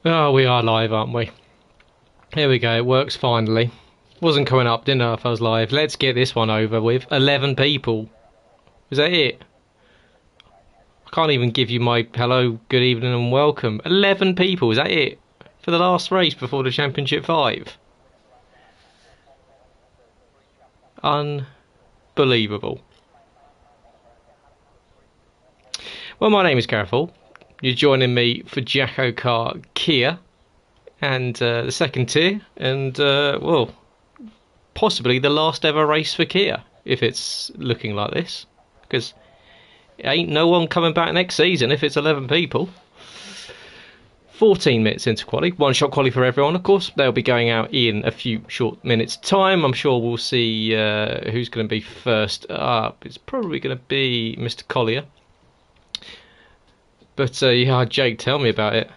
Oh, we are live, aren't we? Here we go, it works finally. Wasn't coming up, didn't know if I was live. Let's get this one over with. 11 people. Is that it? I can't even give you my hello, good evening and welcome. 11 people, is that it? For the last race before the Championship 5? Unbelievable. Well, my name is Careful. You're joining me for JACKOCAR Kia. And the second tier, and well, possibly the last ever race for Kia, if it's looking like this, because ain't no one coming back next season if it's 11 people. 14 minutes into quali, one shot quali for everyone, of course. They'll be going out in a few short minutes' time. I'm sure we'll see who's going to be first up. It's probably going to be Mr. Collier. But yeah, Jake, tell me about it.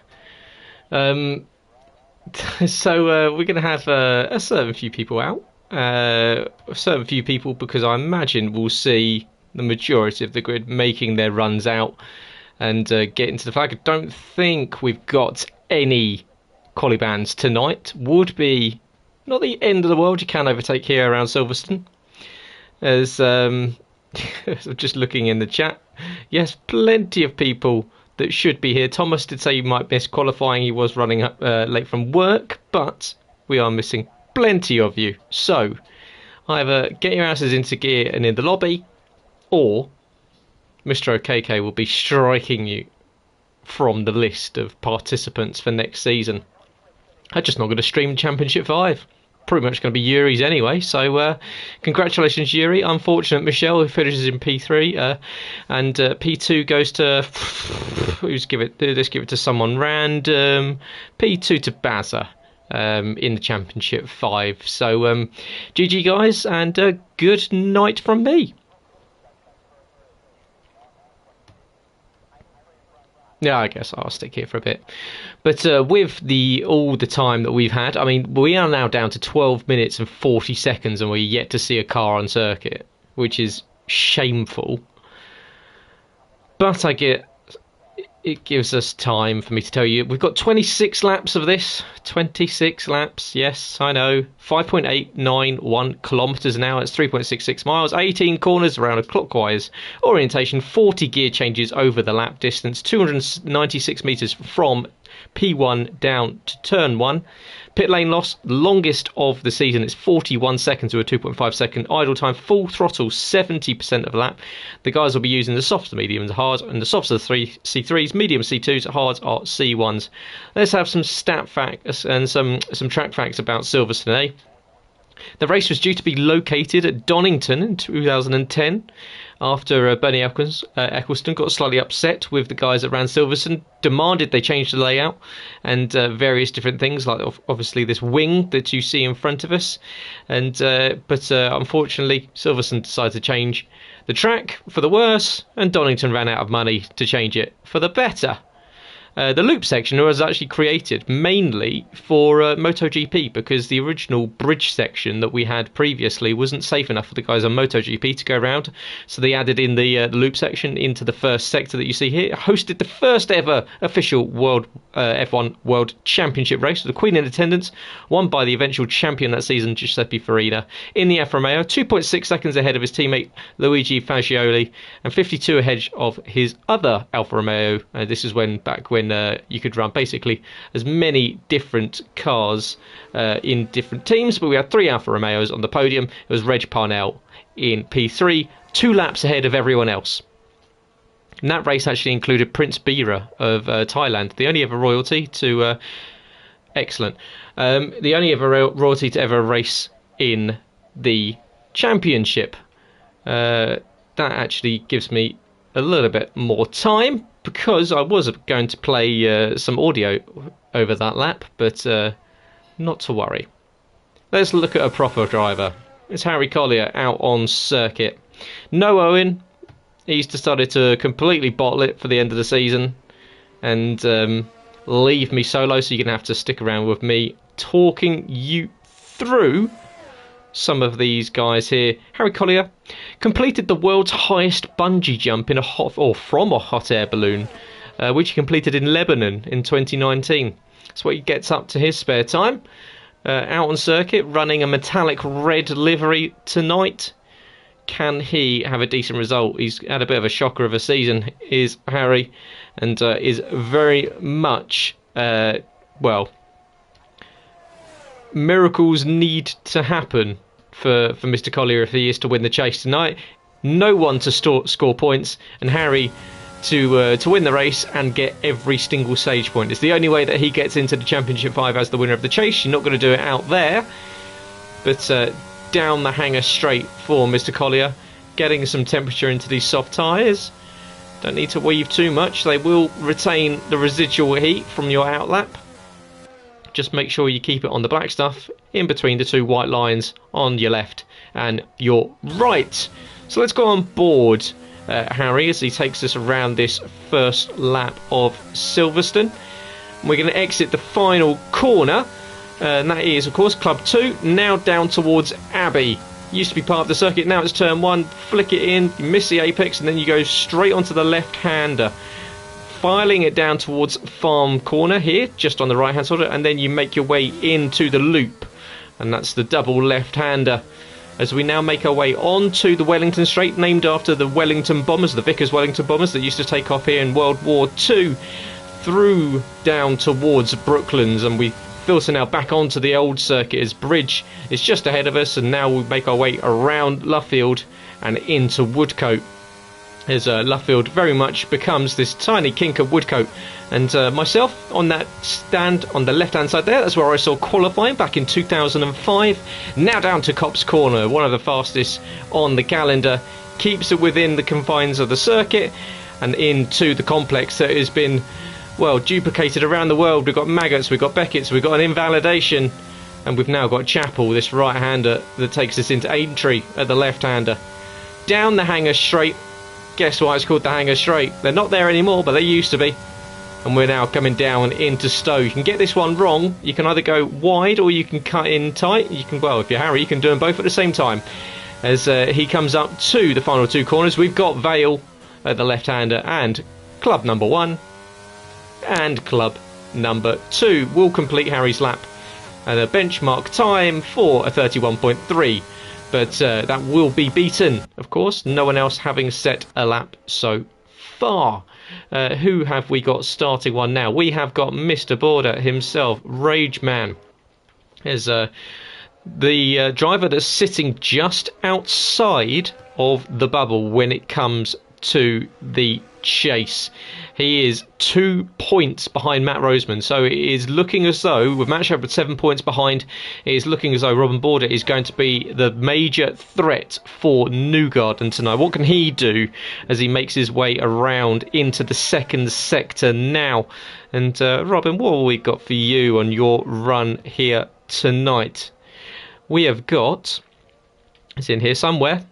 So we're going to have a certain few people out, a certain few people, because I imagine we'll see the majority of the grid making their runs out and getting to the flag. I don't think we've got any quali bans tonight. Would be not the end of the world. You can overtake here around Silverstone. As just looking in the chat, yes, plenty of people that should be here. Thomas did say he might miss qualifying. He was running up late from work, but we are missing plenty of you. So either get your asses into gear and in the lobby, or Mr. OKK will be striking you from the list of participants for next season. I'm just not going to stream Championship 5. Pretty much going to be Yuri's anyway, so congratulations Yuri. Unfortunate Michelle, who finishes in P3, and P2 goes to let's give it to someone random. P2 to Bazza in the Championship 5. So GG guys, and good night from me. Yeah, I guess I'll stick here for a bit. But with all the time that we've had, I mean, we are now down to 12 minutes and 40 seconds and we're yet to see a car on circuit, which is shameful. But it gives us time for me to tell you. We've got 26 laps of this. 26 laps, yes, I know. 5.891 kilometres an hour. It's 3.66 miles. 18 corners around a clockwise orientation. 40 gear changes over the lap distance. 296 metres from P1 down to turn 1. Pit lane loss, longest of the season. It's 41 seconds with a 2.5 second idle time. Full throttle, 70% of the lap. The guys will be using the softs, the mediums, the hards, and the softs are the C3s, medium C2s, hards are C1s. Let's have some stat facts and some track facts about Silverstone. The race was due to be located at Donington in 2010 after Bernie Eccleston got slightly upset with the guys that ran Silverstone, demanded they change the layout and various different things, like obviously this wing that you see in front of us. And but unfortunately, Silverstone decided to change the track for the worse, and Donington ran out of money to change it for the better. The loop section was actually created mainly for MotoGP, because the original bridge section that we had previously wasn't safe enough for the guys on MotoGP to go around, so they added in the loop section into the first sector that you see here. It hosted the first ever official World F1 World Championship race with the Queen in attendance, won by the eventual champion that season, Giuseppe Farina, in the Alfa Romeo, 2.6 seconds ahead of his teammate Luigi Fagioli, and 52 ahead of his other Alfa Romeo. This is back when you could run basically as many different cars in different teams, but we had 3 Alfa Romeos on the podium. It was Reg Parnell in P3, 2 laps ahead of everyone else. And that race actually included Prince Bira of Thailand, the only ever royalty to the only ever royalty to ever race in the championship. That actually gives me a little bit more time, because I was going to play some audio over that lap, but not to worry. Let's look at a proper driver. It's Harry Collier out on circuit. No Owen. He's decided to completely bottle it for the end of the season and leave me solo, so you're going to have to stick around with me talking you through some of these guys here. Harry Collier completed the world's highest bungee jump from a hot air balloon, which he completed in Lebanon in 2019. That's what he gets up to his spare time. Out on circuit, running a metallic red livery tonight. Can he have a decent result? He's had a bit of a shocker of a season, is Harry, and is very much, well, miracles need to happen for Mr. Collier if he is to win the chase tonight. No one to score points, and Harry to win the race and get every single stage point. It's the only way that he gets into the Championship 5 as the winner of the chase. You're not going to do it out there, but down the hanger straight for Mr. Collier, getting some temperature into these soft tyres. Don't need to weave too much. They will retain the residual heat from your outlap. Just make sure you keep it on the black stuff in between the two white lines on your left and your right. So let's go on board Harry as he takes us around this first lap of Silverstone. We're going to exit the final corner, and that is, of course, Club 2, now down towards Abbey. Used to be part of the circuit, now it's turn 1, flick it in, you miss the apex, and then you go straight onto the left-hander. Filing it down towards Farm Corner here, just on the right-hand side, and then you make your way into the loop. And that's the double left-hander. As we now make our way onto the Wellington Straight, named after the Wellington Bombers, the Vickers Wellington Bombers that used to take off here in World War II, through down towards Brooklands, and we filter now back onto the old circuit as Bridge is just ahead of us, and now we make our way around Luffield and into Woodcote. As Luffield very much becomes this tiny kink of Woodcote. And myself on that stand on the left hand side there, that's where I saw qualifying back in 2005. Now down to Copse Corner, one of the fastest on the calendar, keeps it within the confines of the circuit and into the complex that has been, well, duplicated around the world. We've got Maggots, we've got Beckett's, we've got an Invalidation, and we've now got Chapel, this right hander that takes us into Aintree at the left hander. Down the hanger straight. Guess why it's called the hanger straight? They're not there anymore, but they used to be. And we're now coming down into Stowe. You can get this one wrong. You can either go wide or you can cut in tight. You can, well, if you're Harry, you can do them both at the same time. As he comes up to the final two corners, we've got Vale at the left-hander and club number 1 and club number 2 will complete Harry's lap. And a benchmark time for a 31.3. But that will be beaten, of course. No one else having set a lap so far. Who have we got starting one now? We have got Mr. Border himself, Rage Man. Is the driver that's sitting just outside of the bubble when it comes to the chase. He is 2 points behind Matt Roseman, so it is looking as though, with Matt Shepherd 7 points behind, it is looking as though Robin Border is going to be the major threat for Newgarden tonight. What can he do as he makes his way around into the second sector now? And Robin, what have we got for you on your run here tonight? We have got, it's in here somewhere.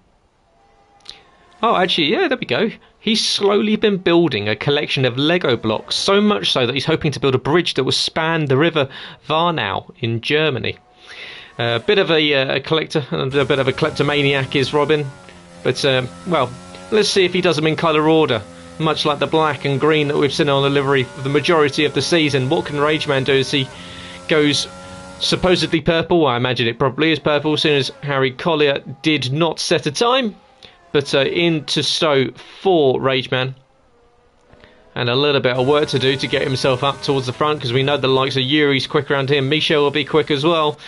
Oh, actually, yeah, there we go. He's slowly been building a collection of Lego blocks, so much so that he's hoping to build a bridge that will span the river Warnau in Germany. A bit of a collector, and a bit of a kleptomaniac is Robin. But, well, let's see if he does them in colour order. Much like the black and green that we've seen on the livery for the majority of the season. What can Rageman do as he goes supposedly purple? I imagine it probably is purple, as soon as Harry Collier did not set a time. But into Stowe for Rageman. And a little bit of work to do to get himself up towards the front, because we know the likes of Yuri's quick around here. Michel will be quick as well.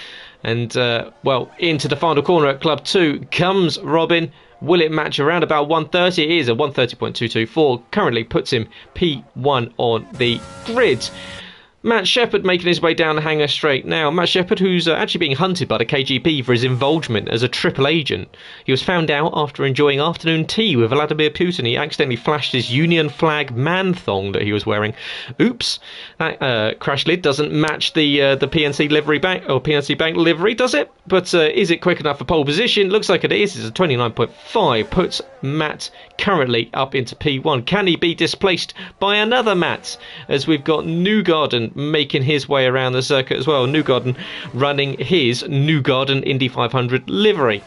And, well, into the final corner at Club 2 comes Robin. Will it match around about 130? It is a 130.224. Currently puts him P1 on the grid. Matt Shepherd making his way down the hanger straight now. Matt Shepherd, who's actually being hunted by the KGB for his involvement as a triple agent. He was found out after enjoying afternoon tea with Vladimir Putin. He accidentally flashed his Union flag man thong that he was wearing. Oops, that crash lid doesn't match the PNC livery bank or PNC Bank livery, does it? But is it quick enough for pole position? Looks like it is. It's a 29.5. Puts Matt currently up into P1. Can he be displaced by another Matt? As we've got Newgarden making his way around the circuit as well. Newgarden running his Newgarden Indy 500 livery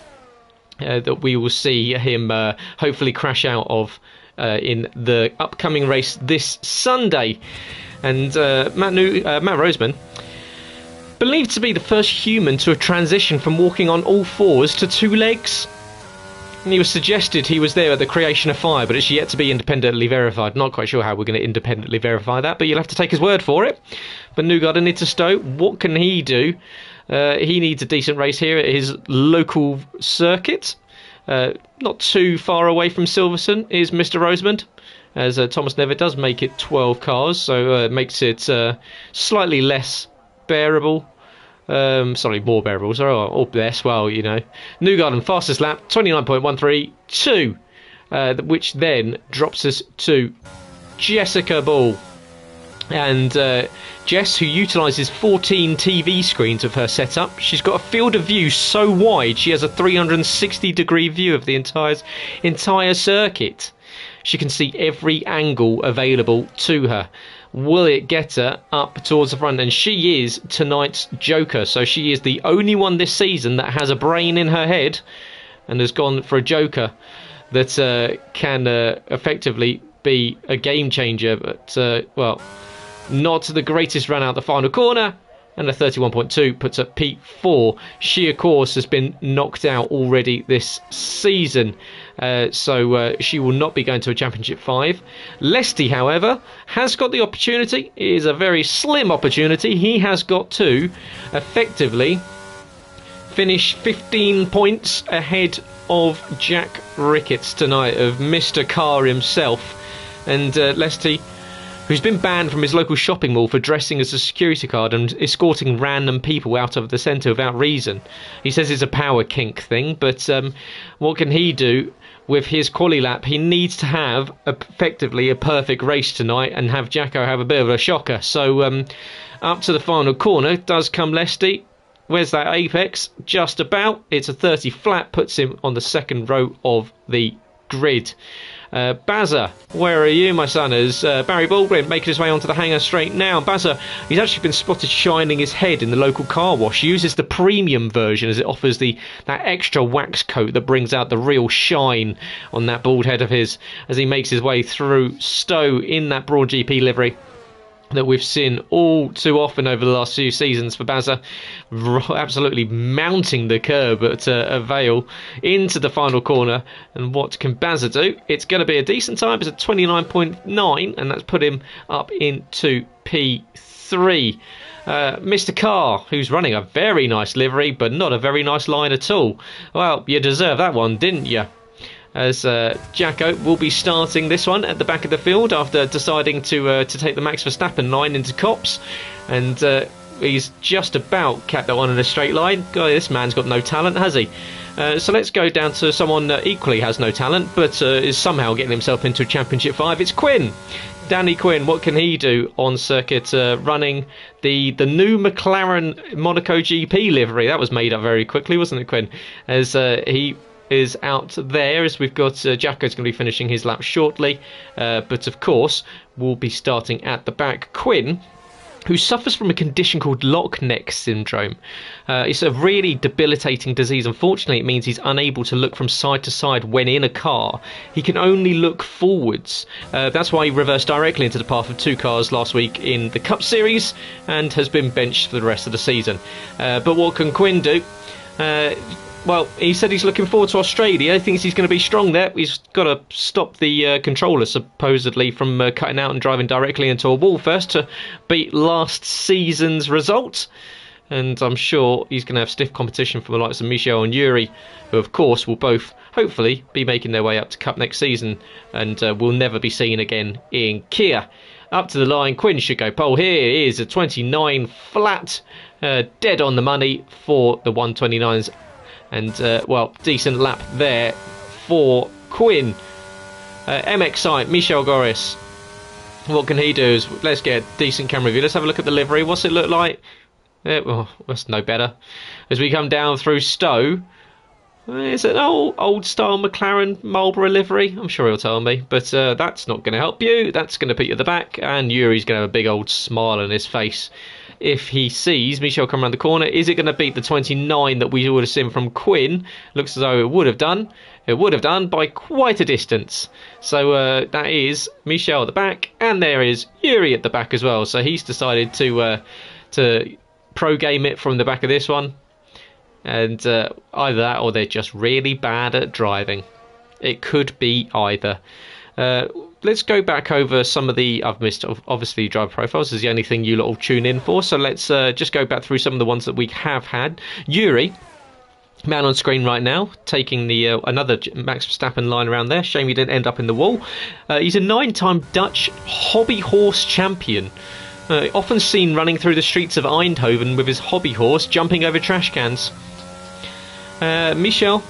that we will see him hopefully crash out of in the upcoming race this Sunday. And Matt Roseman, believed to be the first human to have transitioned from walking on all fours to two legs. And he was suggested he was there at the creation of fire, but it's yet to be independently verified. Not quite sure how we're going to independently verify that, but you'll have to take his word for it. But Newgarden into Stowe, what can he do? He needs a decent race here at his local circuit. Not too far away from Silverstone is Mr. Rosemond, as Thomas Nevitt does make it 12 cars, so it makes it slightly less bearable. More bearable, or less, well, you know. Newgarden, fastest lap, 29.132, which then drops us to Jessica Ball. And Jess, who utilises 14 TV screens of her setup, she's got a field of view so wide she has a 360-degree view of the entire circuit. She can see every angle available to her. Will it get her up towards the front? And she is tonight's Joker. So she is the only one this season that has a brain in her head and has gone for a Joker that can effectively be a game changer. But, well, not the greatest run out the final corner. And a 31.2 puts her P4. She, of course, has been knocked out already this season. So she will not be going to a Championship 5. Lesty, however, has got the opportunity. It is a very slim opportunity. He has got to effectively finish 15 points ahead of Jack Ricketts tonight, of Mr. Carr himself. And Lesty, who's been banned from his local shopping mall for dressing as a security guard and escorting random people out of the centre without reason. He says it's a power kink thing, but what can he do with his quali lap? He needs to have effectively a perfect race tonight and have Jacko have a bit of a shocker. So up to the final corner does come Lesty. Where's that apex? Just about. It's a 30 flat, puts him on the second row of the grid. Bazza, where are you, my son? As Barry Baldwin making his way onto the hangar straight now. Bazza, he's actually been spotted shining his head in the local car wash. He uses the premium version as it offers that extra wax coat that brings out the real shine on that bald head of his as he makes his way through Stowe in that Broad GP livery that we've seen all too often over the last few seasons for Bazza, absolutely mounting the curb at a Vale into the final corner. And what can Bazza do? It's going to be a decent time. It's a 29.9, and that's put him up into P3. Mr. Carr, who's running a very nice livery, but not a very nice line at all. Well, you deserve that one, didn't you? As Jacko will be starting this one at the back of the field after deciding to take the Max Verstappen line into Copse, and he's just about kept that one in a straight line. God, this man's got no talent, has he? So let's go down to someone that equally has no talent, but is somehow getting himself into a Championship 5. It's Quinn. Danny Quinn, what can he do on circuit, running the new McLaren Monaco GP livery? That was made up very quickly, wasn't it, Quinn? As he is out there, as we've got Jacko's going to be finishing his lap shortly, but of course we'll be starting at the back. Quinn, who suffers from a condition called lock neck syndrome. It's a really debilitating disease. Unfortunately, it means he's unable to look from side to side when in a car. He can only look forwards. That's why he reversed directly into the path of two cars last week in the Cup Series and has been benched for the rest of the season. But what can Quinn do? Well, he said he's looking forward to Australia. He thinks he's going to be strong there. He's got to stop the controller, supposedly, from cutting out and driving directly into a wall first to beat last season's result. And I'm sure he's going to have stiff competition from the likes of Michel and Yuri, who, of course, will both, hopefully, be making their way up to Cup next season and will never be seen again in Kia. Up to the line, Quinn should go pole. Here is a 29 flat, dead on the money for the 129s. And, well, decent lap there for Quinn. MXI, Michel Goris. What can he do? Let's get a decent camera view. Let's have a look at the livery. What's it look like? Well, that's no better. As we come down through Stowe, it's an old-style McLaren Marlboro livery. I'm sure he'll tell me. But that's not going to help you. That's going to put you at the back. And Yuri's going to have a big old smile on his face if he sees Michel come around the corner. Is it going to beat the 29 that we would have seen from Quinn? Looks as though it would have done. It would have done by quite a distance. So that is Michel at the back, and there is Yuri at the back as well. So he's decided to pro game it from the back of this one. And either that or they're just really bad at driving. It could be either. Let's go back over some of the... I've missed, obviously, driver profiles is the only thing you lot will tune in for. So let's just go back through some of the ones that we have had. Yuri, man on screen right now, taking the another Max Verstappen line around there. Shame he didn't end up in the wall. He's a 9-time Dutch hobby horse champion. Often seen running through the streets of Eindhoven with his hobby horse, jumping over trash cans. Michel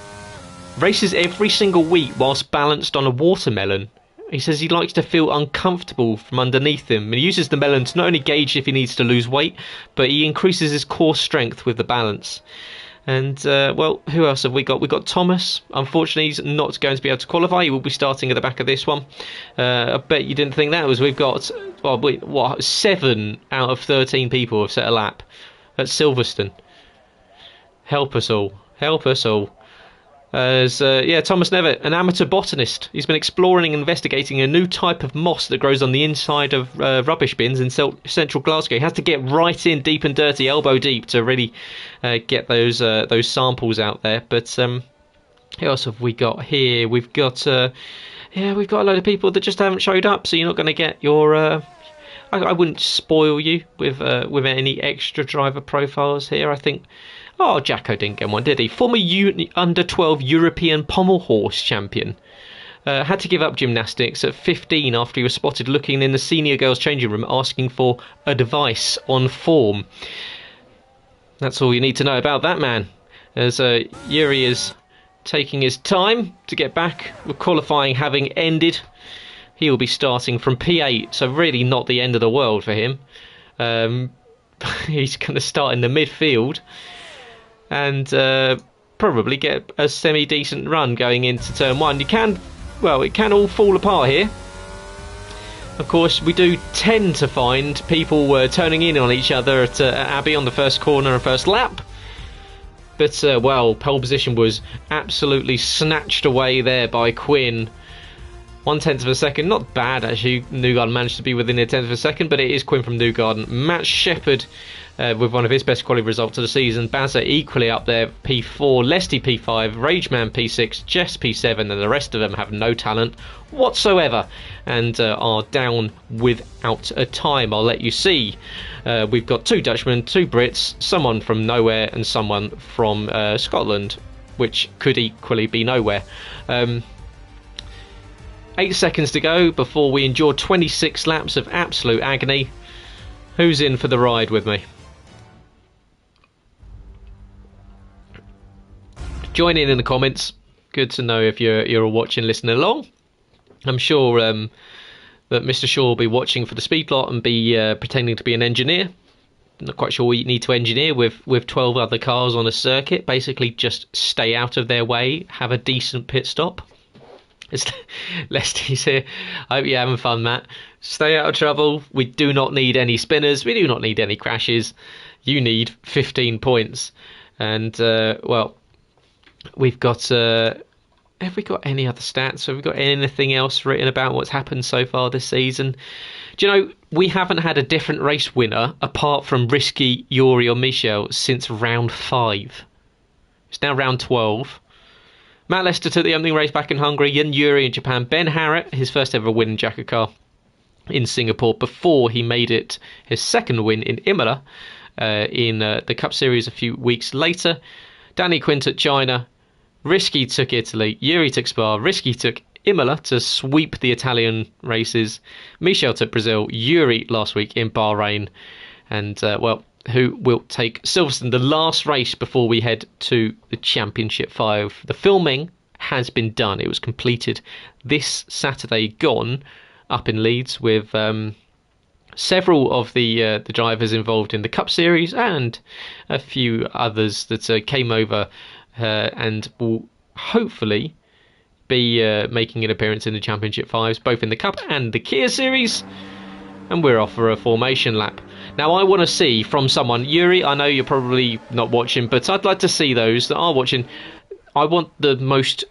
races every single week whilst balanced on a watermelon. He says he likes to feel uncomfortable from underneath him. He uses the melon to not only gauge if he needs to lose weight, but he increases his core strength with the balance. And, well, who else have we got? We've got Thomas. Unfortunately, he's not going to be able to qualify. He will be starting at the back of this one. I bet you didn't think that was. We've got, well, what, 7 out of 13 people have set a lap at Silverstone. Help us all. Help us all. Yeah, Thomas Nevitt, an amateur botanist. He's been exploring and investigating a new type of moss that grows on the inside of rubbish bins in central Glasgow. He has to get right in, deep and dirty, elbow deep, to really get those samples out there. But who else have we got here? We've got we've got a load of people that just haven't showed up, so you're not going to get your. I wouldn't spoil you with any extra driver profiles here. I think. Oh, Jacko didn't get one, did he? Former under-12 European pommel horse champion. Had to give up gymnastics at 15 after he was spotted looking in the senior girls' changing room asking for advice on form. That's all you need to know about that man. As Yuri is taking his time to get back, with qualifying having ended. He will be starting from P8, so really not the end of the world for him. He's going to start in the midfield. And probably get a semi-decent run going into turn 1. It can all fall apart here. Of course, we do tend to find people turning in on each other at Abbey on the first corner and first lap. But, well, pole position was absolutely snatched away there by Quinn. 1/10 of a second, not bad actually. Newgarden managed to be within a 10th of a second, but it is Quinn from Newgarden. Matt Shepherd with one of his best quality results of the season. Bazza equally up there, P4, Lesty P5, Rageman P6, Jess P7, and the rest of them have no talent whatsoever and are down without a time. I'll let you see. We've got 2 Dutchmen, 2 Brits, someone from nowhere and someone from Scotland, which could equally be nowhere. 8 seconds to go before we endure 26 laps of absolute agony. Who's in for the ride with me? Join in the comments. Good to know if you're watching, listening along. I'm sure that Mr. Shaw will be watching for the speed lot and be pretending to be an engineer. Not quite sure what you need to engineer with 12 other cars on a circuit. Basically, just stay out of their way, have a decent pit stop. Lesty's here. I hope you're having fun, Matt. Stay out of trouble. We do not need any spinners. We do not need any crashes. You need 15 points. And, well, we've got... have we got any other stats? Have we got anything else written about what's happened so far this season? Do you know, we haven't had a different race winner apart from Risky, Yuri or Michel since round 5. It's now round 12. Matt Lester took the opening race back in Hungary, Yen Yuri in Japan, Ben Harrett, his first ever win in JACKOCAR in Singapore before he made it his second win in Imola in the Cup Series a few weeks later. Danny Quinn took China, Risky took Italy, Yuri took Spa, Risky took Imola to sweep the Italian races, Michel took Brazil, Yuri last week in Bahrain, and well, who will take Silverstone, the last race before we head to the Championship 5. The filming has been done. It was completed this Saturday gone up in Leeds with several of the drivers involved in the Cup Series and a few others that came over and will hopefully be making an appearance in the Championship 5s, both in the Cup and the Kia Series. And we're off for a formation lap. Now, I want to see from someone, Yuri, I know you're probably not watching, but I'd like to see those that are watching. I want the most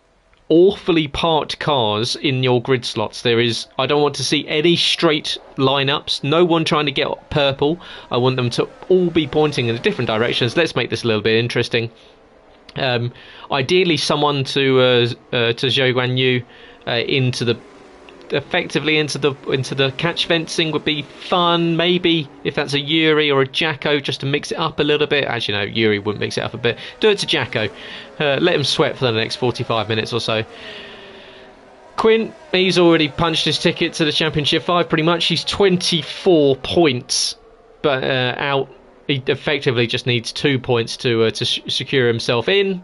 awfully parked cars in your grid slots. I don't want to see any straight lineups. No one trying to get purple. I want them to all be pointing in different directions. Let's make this a little bit interesting. Ideally, someone to Zhou Guanyu effectively into the catch fencing would be fun. Maybe if that's a Yuri or a Jacko, just to mix it up a little bit. As you know, Yuri wouldn't mix it up a bit. Do it to Jacko. Let him sweat for the next 45 minutes or so. Quinn, he's already punched his ticket to the Championship 5 pretty much. He's 24 points, but out. He effectively just needs 2 points to secure himself in,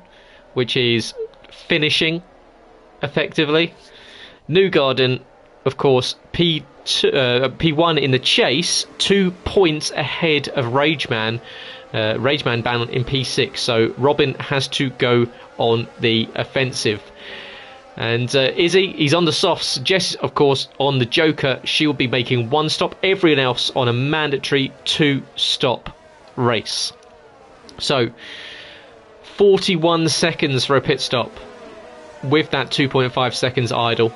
which is finishing effectively. Newgarden, of course, P1 in the chase, 2 points ahead of Rageman. Rageman banned in P6, so Robin has to go on the offensive. And Izzy, he's on the softs. Jess, of course, on the Joker. She will be making 1 stop. Everyone else on a mandatory 2-stop race. So, 41 seconds for a pit stop with that 2.5 seconds idle.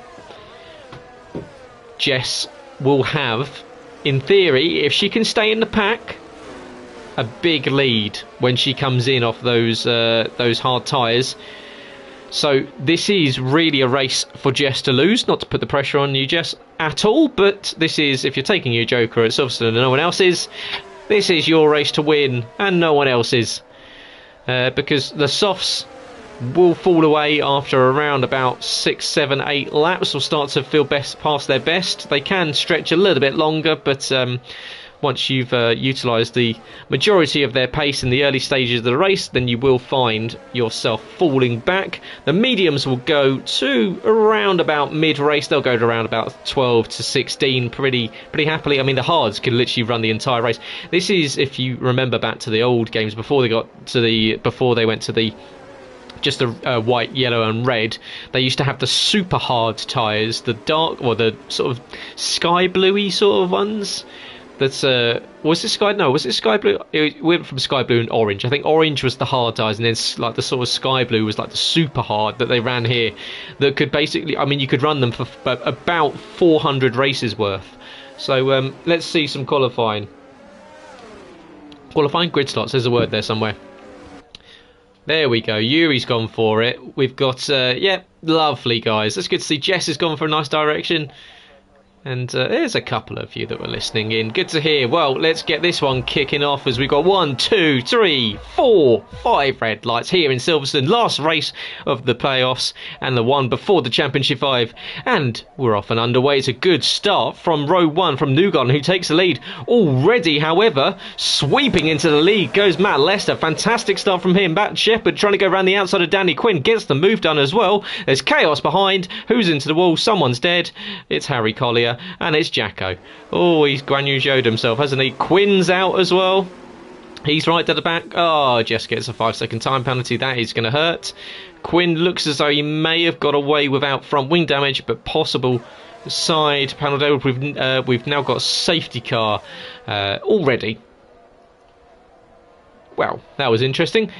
Jess will have, in theory, if she can stay in the pack, a big lead when she comes in off those hard tyres. So this is really a race for Jess to lose. Not to put the pressure on you, Jess, at all, but this is, if you're taking your Joker at Silverstone and no one else is, this is your race to win and no one else's. Because the softs will fall away after around about 6, 7, 8 laps, will start to feel past their best. They can stretch a little bit longer, but once you've utilised the majority of their pace in the early stages of the race, then you will find yourself falling back. The mediums will go to around about mid-race. They'll go to around about 12 to 16 pretty happily. I mean, the hards can literally run the entire race. This is, if you remember back to the old games before they went to the just the white, yellow and red, they used to have the super hard tyres, the dark, or the sort of sky bluey sort of ones. Was it sky blue? It went from sky blue and orange. I think orange was the hard tyres, and then like the sort of sky blue was like the super hard that they ran here. That could basically, I mean, you could run them for about 400 races worth. So let's see some qualifying. Qualifying grid slots. There's a word there somewhere. There we go. Yuri's gone for it. We've got yeah, lovely guys. That's good to see. Jess has gone for a nice direction. And there's a couple of you that were listening in. Good to hear. Well, let's get this one kicking off as we've got 1, 2, 3, 4, 5 red lights here in Silverstone. Last race of the playoffs and the one before the Championship 5. And we're off and underway. It's a good start from row 1 from Newgarden, who takes the lead. Already, however, sweeping into the lead goes Matt Lester. Fantastic start from him. Matt Shepherd trying to go around the outside of Danny Quinn. Gets the move done as well. There's chaos behind. Who's into the wall? Someone's dead. It's Harry Collier. And it's Jacko. Oh, he's Guanyu showed himself, hasn't he? Quinn's out as well. He's right at the back. Oh, Jess gets a 5-second time penalty. That is going to hurt. Quinn looks as though he may have got away without front wing damage, but possible side panel damage. We've now got a safety car already. Well, that was interesting.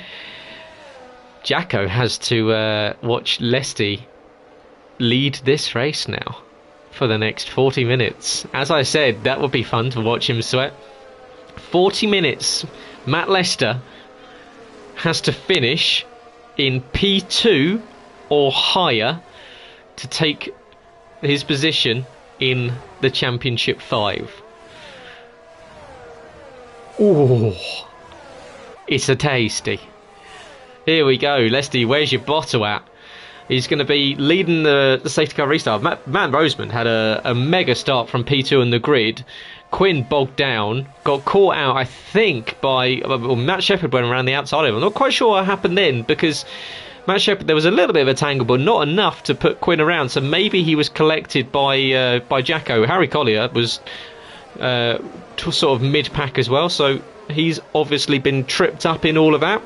Jacko has to watch Lesty lead this race now for the next 40 minutes. As I said, that would be fun to watch him sweat. 40 minutes. Matt Lester has to finish in P2 or higher to take his position in the Championship 5. Ooh, it's a tasty. Here we go. Lesty, where's your bottle at? He's going to be leading the safety car restart. Matt Roseman had a mega start from P2 on the grid. Quinn bogged down, got caught out, I think, by Matt Shepherd went around the outside of him. I'm not quite sure what happened then, because Matt Shepherd, there was a little bit of a tangle, but not enough to put Quinn around. So maybe he was collected by Jacko. Harry Collier was sort of mid-pack as well, so he's obviously been tripped up in all of that.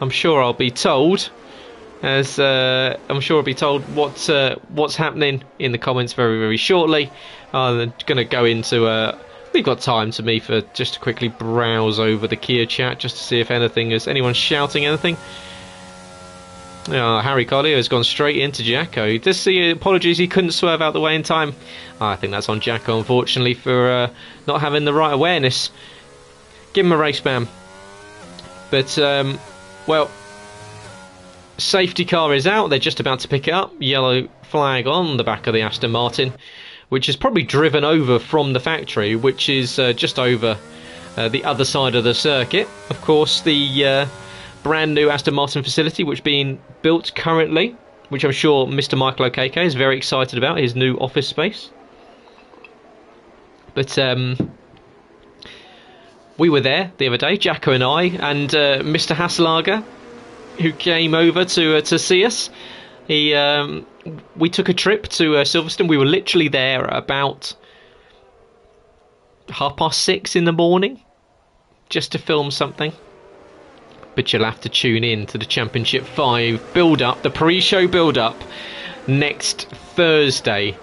I'm sure I'll be told. As I'm sure I'll be told what's happening in the comments very, very shortly. I'm going to go into... we've got time to me for just to quickly browse over the Kia chat just to see if anything is... anyone's shouting anything. Oh, Harry Collier has gone straight into Jacko. Does see apologies he couldn't swerve out the way in time. Oh, I think that's on Jacko, unfortunately, for not having the right awareness. Give him a race ban. But, well, safety car is out. They're just about to pick it up. Yellow flag on the back of the Aston Martin, which is probably driven over from the factory, which is just over the other side of the circuit. Of course, the brand new Aston Martin facility, which is being built currently, which I'm sure Mr. Michael Okeke is very excited about, his new office space. But we were there the other day, Jacko and I, and Mr. Hasselager, who came over to see us. We took a trip to Silverstone. We were literally there about 6:30 in the morning, just to film something. But you'll have to tune in to the Championship 5 build-up, the pre-show build-up, next Thursday.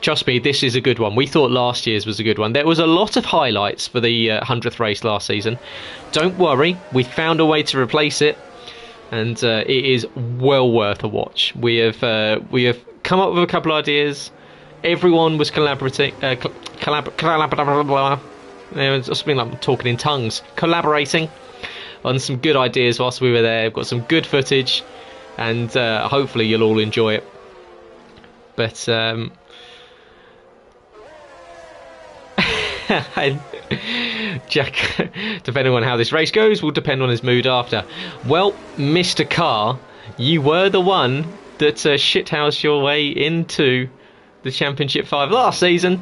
Trust me, this is a good one. We thought last year's was a good one. There was a lot of highlights for the 100th race last season. Don't worry, we found a way to replace it, and it is well worth a watch. We have come up with a couple of ideas. Everyone was collaborating. Something like talking in tongues. Collaborating on some good ideas whilst we were there. We've got some good footage, and hopefully you'll all enjoy it. But Jack, depending on how this race goes, will depend on his mood after. Well, Mr. Carr, you were the one that shithoused your way into the Championship 5 last season.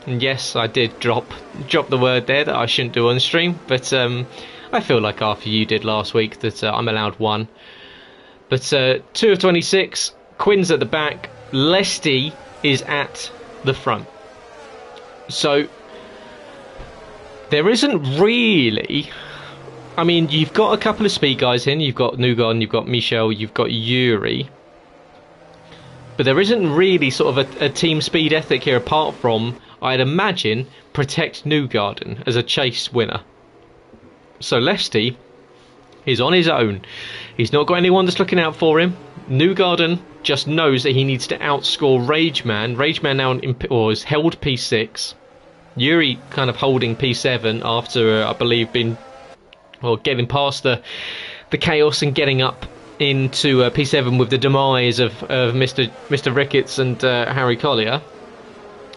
And yes, I did drop the word there that I shouldn't do on stream, but I feel like after you did last week that I'm allowed one. But 2 of 26, Quinn's at the back, Lesty is at the front. So there isn't really, I mean, you've got a couple of speed guys in, you've got Newgarden, you've got Michel, you've got Yuri, but there isn't really sort of a team speed ethic here apart from, I'd imagine, protect Newgarden as a chase winner. So Lesty is on his own. He's not got anyone that's looking out for him. Newgarden just knows that he needs to outscore Rageman. Rageman now is held P6. Yuri kind of holding P7 after, I believe, getting past the chaos and getting up into P7 with the demise of Mr. Ricketts and Harry Collier.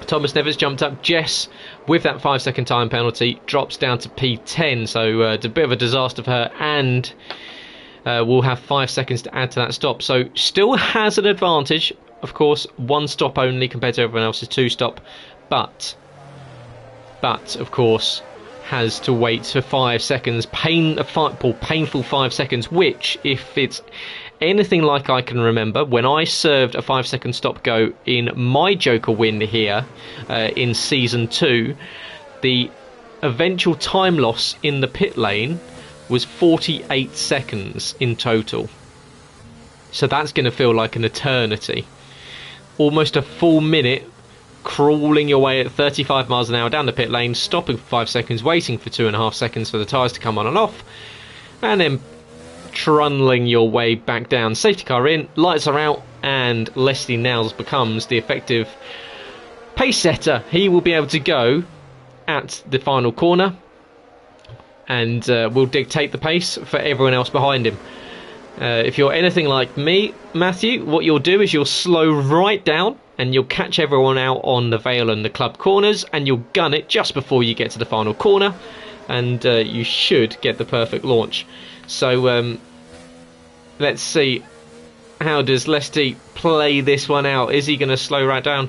Thomas Nevis jumped up. Jess, with that 5-second time penalty, drops down to P10. So it's a bit of a disaster for her, and we'll have 5 seconds to add to that stop. So still has an advantage, of course, 1 stop only compared to everyone else's 2 stop, but of course has to wait for 5 seconds, painful 5 seconds, which, if it's anything like I can remember, when I served a 5-second stop go in my Joker win here in Season 2, the eventual time loss in the pit lane was 48 seconds in total. So that's going to feel like an eternity. Almost a full minute crawling your way at 35 miles an hour down the pit lane, stopping for 5 seconds, waiting for 2.5 seconds for the tyres to come on and off, and then trundling your way back down. Safety car in, lights are out, and Leslie Nels becomes the effective pace setter. He will be able to go at the final corner and will dictate the pace for everyone else behind him. If you're anything like me, Matthew, what you'll do is you'll slow right down and you'll catch everyone out on the Vale and the club corners, and you'll gun it just before you get to the final corner, and you should get the perfect launch. So let's see, how does Lesty play this one out? Is he going to slow right down?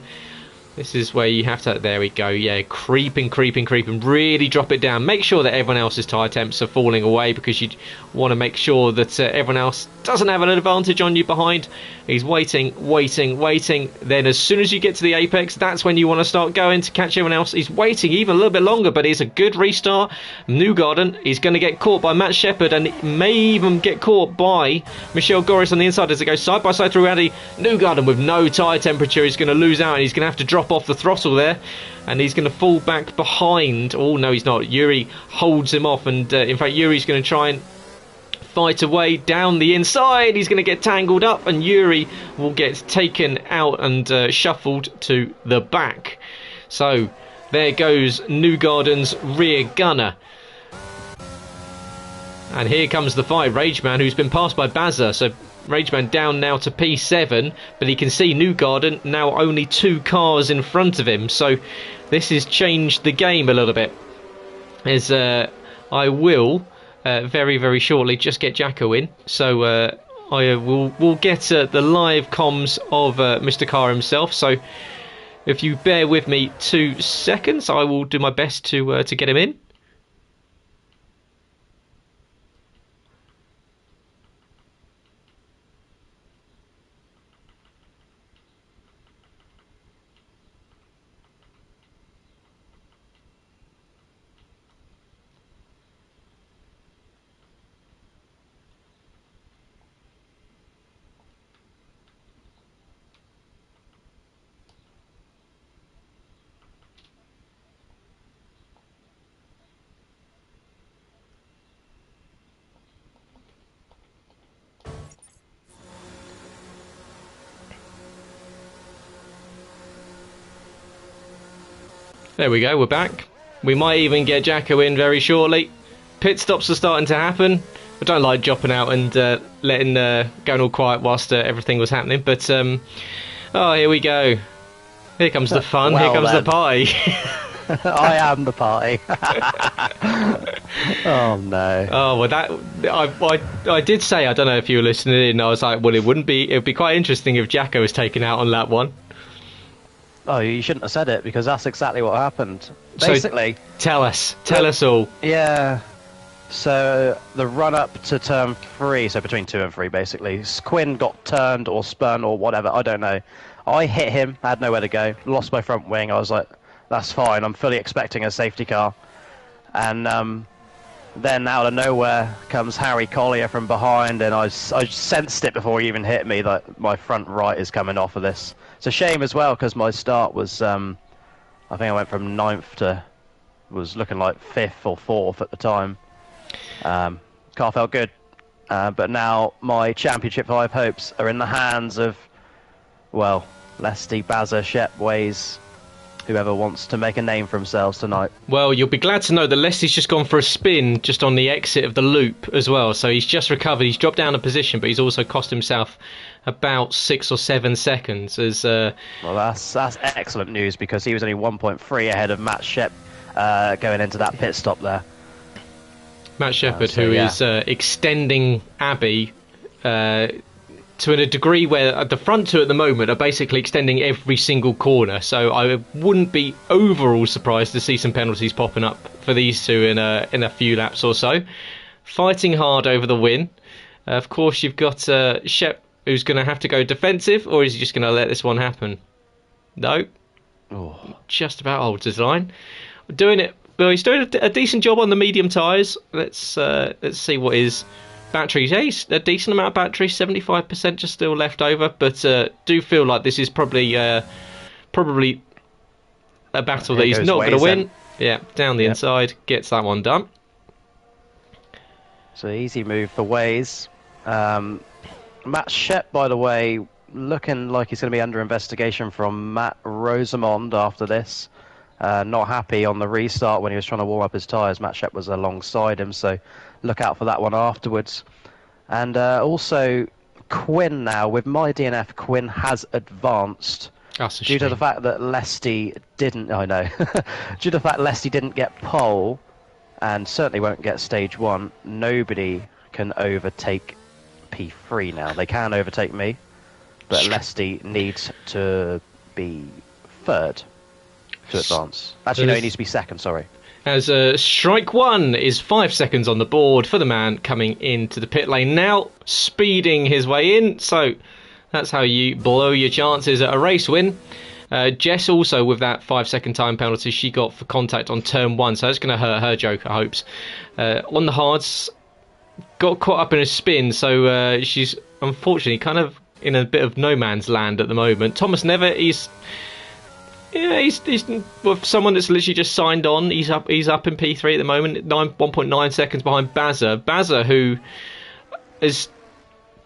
This is where you have to, there we go, yeah, creeping, really drop it down. Make sure that everyone else's tyre temps are falling away, because you want to make sure that everyone else doesn't have an advantage on you behind. He's waiting. Then as soon as you get to the apex, that's when you want to start going to catch everyone else. He's waiting even a little bit longer, but it's a good restart. Newgarden is going to get caught by Matt Shepherd, and may even get caught by Michel Goris on the inside as they go side by side through Addy. Newgarden with no tyre temperature is going to lose out, and he's going to have to drop off the throttle there, and he's going to fall back behind. Oh no, he's not. Yuri holds him off, and in fact Yuri's going to try and fight away down the inside. He's going to get tangled up, and Yuri will get taken out and shuffled to the back. So there goes Newgarden's rear gunner. And here comes the fight. Rageman, who's been passed by Bazza. So Rageman down now to P7, but he can see Newgarden now only 2 cars in front of him. So this has changed the game a little bit. As I will very, very shortly just get Jacko in. So we'll get the live comms of Mr. Carr himself. So if you bear with me 2 seconds, I will do my best to get him in. There we go, we're back. We might even get Jacko in very shortly. Pit stops are starting to happen. I don't like dropping out and going all quiet whilst everything was happening. But oh, here we go. Here comes the fun. Well, here comes the party. I am the party. Oh no. Oh well, that I did say, I don't know if you were listening in. I was like, well, it would be quite interesting if Jacko was taken out on lap 1. Oh, you shouldn't have said it, because that's exactly what happened. Basically, so tell us all. Yeah. So the run up to turn 3, so between 2 and 3, basically, Quinn got turned or spun or whatever. I don't know. I hit him, had nowhere to go, lost my front wing. I was like, that's fine. I'm fully expecting a safety car, and then out of nowhere comes Harry Collier from behind, and I sensed it before he even hit me that my front right is coming off of this. It's a shame as well, because my start was, I think I went from 9th to, was looking like 5th or 4th at the time. Car felt good, but now my Championship 5 hopes are in the hands of, well, Lesty, Bazza, Shep, Ways, whoever wants to make a name for themselves tonight. Well, you'll be glad to know that Lesty's just gone for a spin just on the exit of the loop as well. So he's just recovered. He's dropped down a position, but he's also cost himself about 6 or 7 seconds. As well, that's excellent news, because he was only 1.3 ahead of Matt Shep going into that pit stop there. Matt Shepherd, who is extending Abbey to a degree where the front 2 at the moment are basically extending every single corner. So I wouldn't be overall surprised to see some penalties popping up for these 2 in a few laps or so. Fighting hard over the win. Of course, you've got Shep, who's going to have to go defensive, or is he just going to let this one happen? No. Oh. Just about holds his line. Doing it. Well, he's doing a decent job on the medium tyres. Let's see what his batteries. Yeah, he's a decent amount of battery, 75% just still left over. But do feel like this is probably a battle that he's not going to win. Yeah, down the inside, gets that one done. So easy move for Ways. Matt Shep, by the way, looking like he's going to be under investigation from Matt Rosamond after this. Not happy on the restart when he was trying to warm up his tyres. Matt Shep was alongside him, so look out for that one afterwards. And also, Quinn now, with my DNF, Quinn has advanced. Due to the fact that Lesty didn't, I know, due to the fact Lesty didn't get pole, and certainly won't get stage 1, nobody can overtake P3 now. They can overtake me, but Lesty needs to be 3rd to advance. Actually, no, he needs to be 2nd, sorry. As strike 1 is 5 seconds on the board for the man coming into the pit lane now, speeding his way in. So that's how you blow your chances at a race win. Jess also with that 5-second time penalty she got for contact on turn 1, so that's going to hurt her Joker hopes. On the hards, got caught up in a spin, so she's unfortunately kind of in a bit of no man's land at the moment. Thomas Never, he's with someone that's literally just signed on. He's up in P3 at the moment, 1.9 seconds behind Bazza. Bazza, who is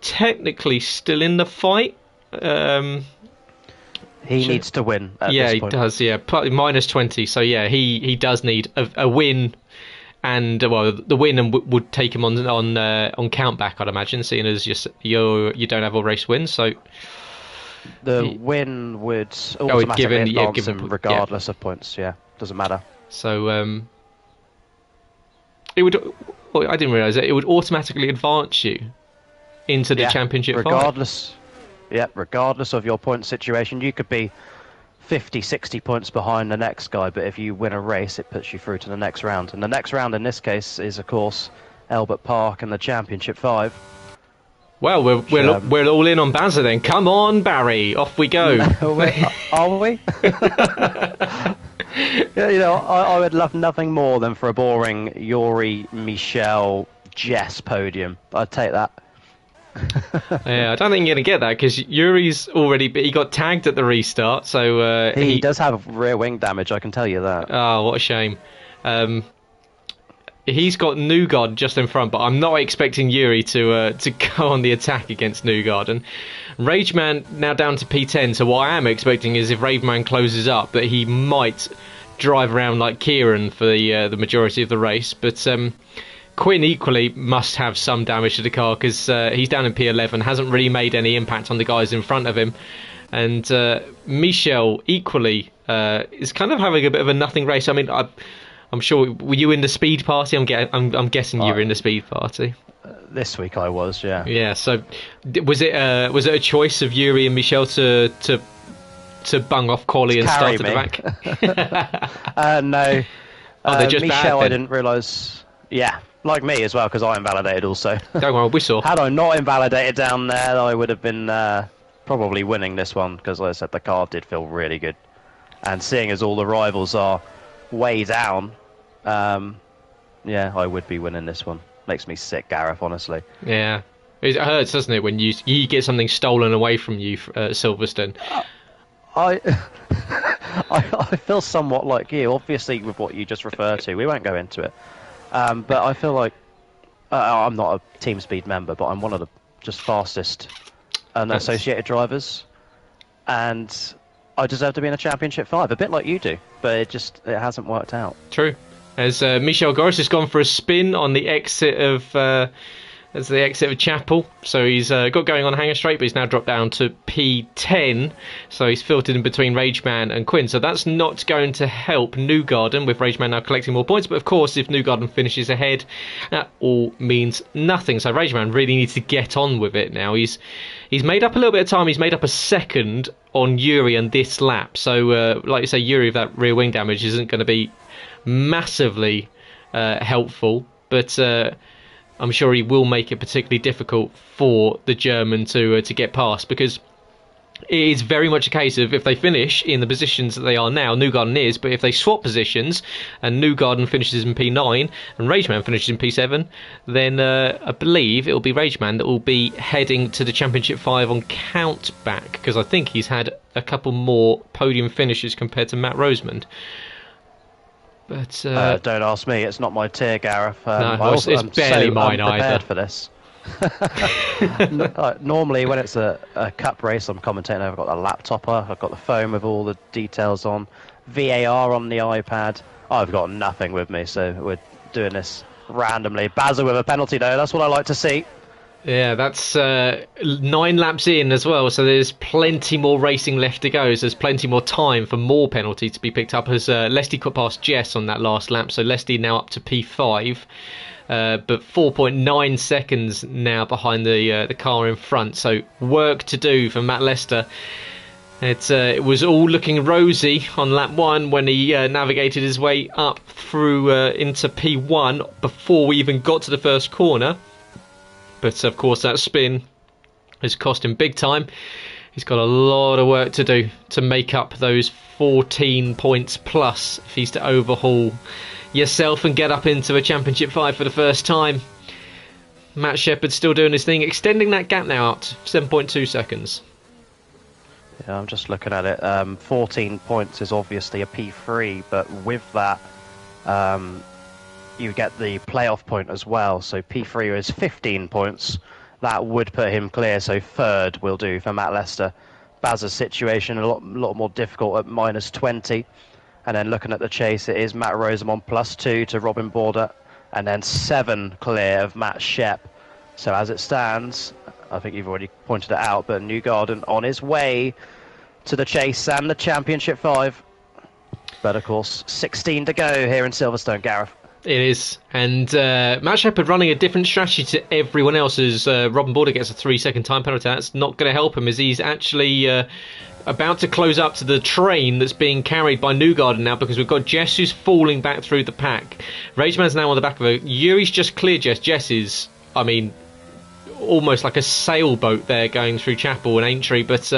technically still in the fight. He needs to win at yeah, this he point. does. Yeah, minus 20. So yeah, he does need a win, and well, the win and would take him on countback, I'd imagine, seeing as you don't have a race win. So the win would automatically advance him regardless of points. Yeah, doesn't matter. So it would. Well, I didn't realise that it would automatically advance you into the championship regardless. Yeah, regardless of your point situation, you could be 50, 60 points behind the next guy, but if you win a race, it puts you through to the next round. And the next round in this case is, of course, Albert Park and the Championship 5. Well, we're all in on Bazza then. Come on, Barry, off we go. Are we? Yeah, I would love nothing more than for a boring Yuri, Michel, Jess podium. I'd take that. Yeah, I don't think you're gonna get that because Yuri's he got tagged at the restart, so he does have rear wing damage. I can tell you that. Oh, what a shame. He's got Newgard just in front, but I'm not expecting Yuri to go on the attack against Newgard. And Rageman now down to P10. So what I am expecting is if Rageman closes up, that he might drive around like Kieran for the majority of the race, but. Quinn equally must have some damage to the car because he's down in P11, hasn't really made any impact on the guys in front of him. And Michel equally is kind of having a bit of a nothing race. I mean, I'm sure, were you in the speed party? I'm guessing you were in the speed party. This week I was, yeah. Yeah, so was it a choice of Yuri and Michel to bung off Collie and start at the back? No. They're just Michel, bad, I didn't realise. Yeah. Like me as well, because I invalidated also. Don't worry, we saw. Had I not invalidated down there, I would have been probably winning this one, because like I said, the car did feel really good. And seeing as all the rivals are way down, yeah, I would be winning this one. Makes me sick, Gareth, honestly. Yeah. It hurts, doesn't it, when you get something stolen away from you at Silverstone? I feel somewhat like you, obviously with what you just referred to. We won't go into it. But I feel like I'm not a Team Speed member, but I'm one of the just fastest associated drivers, and I deserve to be in a Championship 5, a bit like you do, but it hasn't worked out. True. As Michel Goris has gone for a spin on the exit of Chapel, so he's got going on Hanger Straight, but he's now dropped down to P10, so he's filtered in between Rageman and Quinn, so that's not going to help Newgarden, with Rageman now collecting more points, but of course if Newgarden finishes ahead, that all means nothing, so Rageman really needs to get on with it now. He's made up a little bit of time, he's made up a second on Yuri on this lap, so like you say, Yuri with that rear wing damage isn't going to be massively helpful, but I'm sure he will make it particularly difficult for the German to get past, because it is very much a case of if they finish in the positions that they are now, Newgarden is, but if they swap positions and Newgarden finishes in P9 and Rageman finishes in P7, then I believe it will be Rageman that will be heading to the Championship 5 on count back, because I think he's had a couple more podium finishes compared to Matt Rosemond. But don't ask me. It's not my tier, Gareth. No, it's barely mine either. For this. Normally, when it's a cup race, I'm commentating. I've got the laptop, I've got the phone with all the details on, VAR on the iPad. I've got nothing with me, so we're doing this randomly. Bazza with a penalty, though. That's what I like to see. Yeah, that's 9 laps in as well, so there's plenty more racing left to go, so there's plenty more time for more penalties to be picked up, as Lesty got past Jess on that last lap, so Lesty now up to P5, but 4.9 seconds now behind the car in front, so work to do for Matt Lester. It was all looking rosy on lap 1 when he navigated his way up through into P1 before we even got to the first corner. But of course that spin has cost him big time. He's got a lot of work to do to make up those 14 points plus if he's to overhaul yourself and get up into a Championship 5 for the first time. Matt Shepherd's still doing his thing, extending that gap now out to 7.2 seconds. Yeah, I'm just looking at it. 14 points is obviously a P3, but with that, you get the playoff point as well. So P3 is 15 points. That would put him clear. So third will do for Matt Lester. Baz's situation a lot more difficult at -20. And then looking at the chase, it is Matt Rosamond +2 to Robin Border. And then 7 clear of Matt Shep. So as it stands, I think you've already pointed it out, but Newgarden on his way to the chase and the Championship 5. But of course, 16 to go here in Silverstone, Gareth. It is. And Matt Shepard running a different strategy to everyone else as Robin Border gets a 3-second time penalty. That's not going to help him as he's actually about to close up to the train that's being carried by Newgarden now, because we've got Jess who's falling back through the pack. Rageman's now on the back of her. Yuri's just cleared Jess. Jess is, I mean, almost like a sailboat there going through Chapel and Aintree, but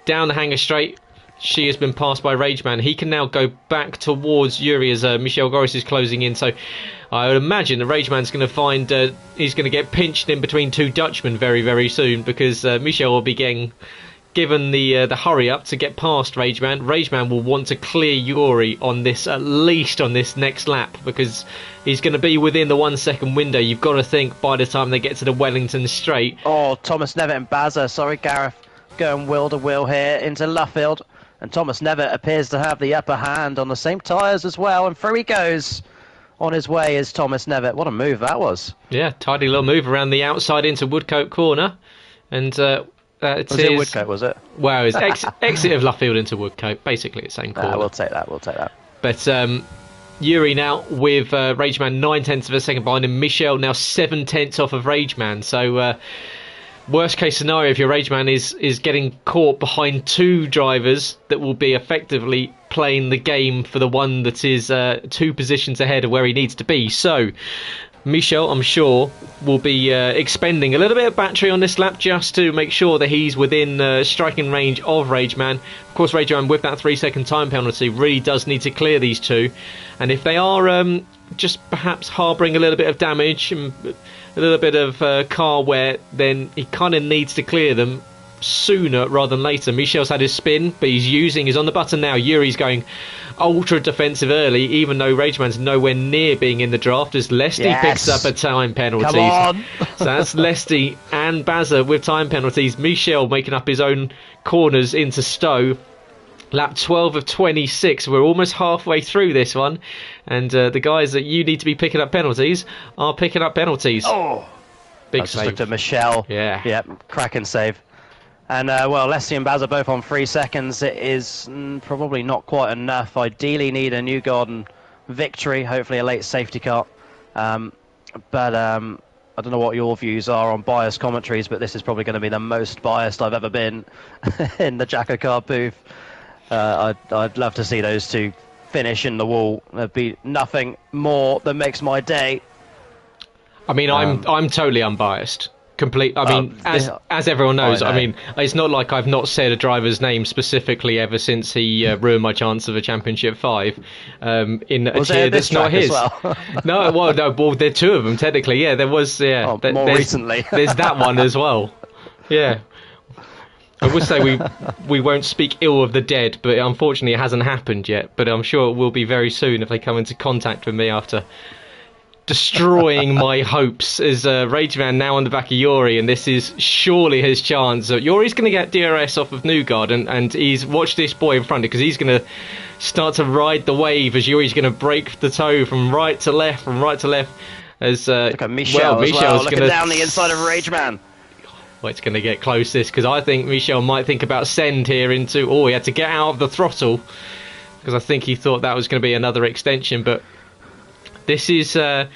down the hanger straight, she has been passed by Rageman. He can now go back towards Yuri as Michel Goris is closing in. So I would imagine the Rageman's going to find he's going to get pinched in between two Dutchmen very, very soon, because Michel will be getting given the hurry up to get past Rageman. Rageman will want to clear Yuri on this, at least on this next lap, because he's going to be within the 1 second window. You've got to think by the time they get to the Wellington straight. Oh, Thomas Nevitt and Bazza, sorry Gareth, going wheel to wheel here into Luffield. And Thomas Nevitt appears to have the upper hand on the same tyres as well. And through he goes. On his way is Thomas Nevitt. What a move that was. Yeah, tidy little move around the outside into Woodcote Corner. And was it Woodcote, was it? Well, it's exit of Luffield into Woodcote. Basically the same corner. We'll take that. But Yuri now with Rageman 9/10 of a second behind him. Michel now 7/10 off of Rageman. So worst case scenario, if your Rageman is getting caught behind two drivers that will be effectively playing the game for the one that is 2 positions ahead of where he needs to be. So Michel, I'm sure, will be expending a little bit of battery on this lap just to make sure that he's within striking range of Rageman. Of course, Rageman with that 3-second time penalty really does need to clear these two. And if they are just perhaps harbouring a little bit of damage and a little bit of car wear, then he kind of needs to clear them sooner rather than later. Michel's had his spin, but he's on the button now. Yuri's going ultra defensive early, even though Rageman's nowhere near being in the draft, as Lesty picks up a time penalty. Come on. So that's Lesty and Bazza with time penalties. Michel making up his own corners into Stowe. Lap 12 of 26. We're almost halfway through this one, and the guys that you need to be picking up penalties are picking up penalties. Oh, big I just save. looked at Michel. Yeah. Yep, cracking save. And well, Leslie and Baz are both on 3 seconds. It is probably not quite enough. Ideally need a Newgarden victory, hopefully a late safety car. But I don't know what your views are on biased commentaries, but this is probably going to be the most biased I've ever been in the JACKOCAR booth. I'd love to see those two finish in the wall. There'd be nothing more that makes my day. I mean, I'm totally unbiased. Complete. I mean, as everyone knows, I mean, it's not like I've not said a driver's name specifically ever since he ruined my chance of a Championship 5 in a tier that's not his. Well? Well, there are 2 of them technically. Yeah, there was. Yeah, more recently. There's that one as well. Yeah. I would say we won't speak ill of the dead, but unfortunately it hasn't happened yet. But I'm sure it will be very soon if they come into contact with me after destroying my hopes. As Rageman now on the back of Yuri, and this is surely his chance. Yuri's going to get DRS off of Newgarden, and he's watched this boy in front because he's going to start to ride the wave as Yuri's going to break the toe from right to left, As look at Michel looking down the inside of Rageman. Well, it's going to get close this, because I think Michel might think about send here into... Oh, he had to get out of the throttle, because I think he thought that was going to be another extension, but this is... Matt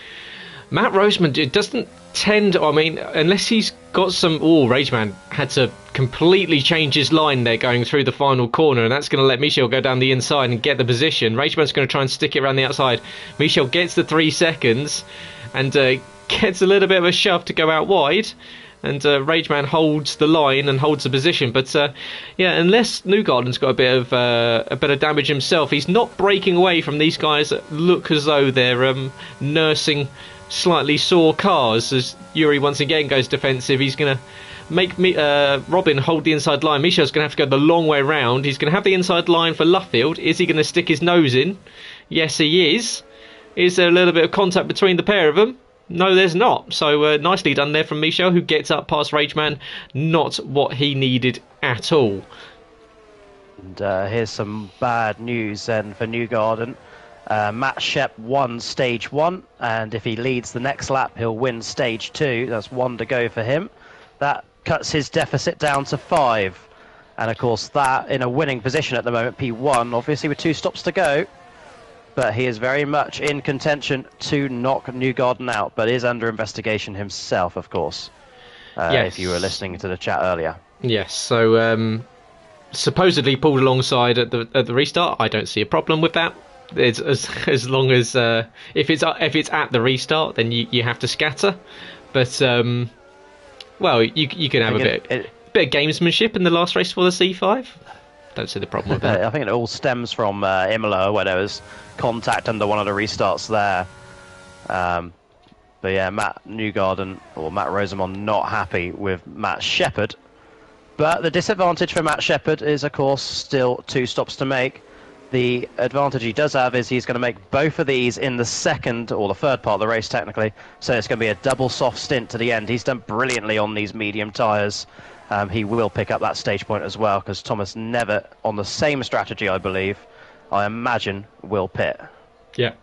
Roseman, it doesn't tend... I mean, unless he's got some... Oh, Rageman had to completely change his line there going through the final corner, and that's going to let Michel go down the inside and get the position. Rageman's going to try and stick it around the outside. Michel gets the 3 seconds and gets a little bit of a shove to go out wide. And Rageman holds the line and holds the position. But yeah, unless Newgarden's got a bit of damage himself, he's not breaking away from these guys that look as though they're nursing slightly sore cars. As Yuri once again goes defensive, he's going to make Robin hold the inside line. Michel's going to have to go the long way round. He's going to have the inside line for Luffield. Is he going to stick his nose in? Yes, he is. Is there a little bit of contact between the pair of them? No, there's not. So nicely done there from Michel, who gets up past Rageman. Not what he needed at all. And here's some bad news then for Newgarden. Matt Shep won stage 1, and if he leads the next lap, he'll win stage 2. That's 1 to go for him. That cuts his deficit down to 5. And of course, that in a winning position at the moment, P1, obviously with 2 stops to go. But he is very much in contention to knock Newgarden out, but is under investigation himself, of course. Yes. If you were listening to the chat earlier. Yes, so supposedly pulled alongside at the restart. I don't see a problem with that. It's as long as if it's at the restart, then you have to scatter. But well, you can have a bit of gamesmanship in the last race for the C5. Don't see the problem with that. I think it all stems from Imola, where there was contact under one of the restarts there. But yeah, Matt Newgarden, or Matt Rosamond, not happy with Matt Shepherd. But the disadvantage for Matt Shepherd is, of course, still 2 stops to make. The advantage he does have is he's going to make both of these in the second, or the third part of the race, technically. So it's going to be a double soft stint to the end. He's done brilliantly on these medium tyres. He will pick up that stage point as well, because Thomas never, on the same strategy, I believe, I imagine, will pit. Yeah.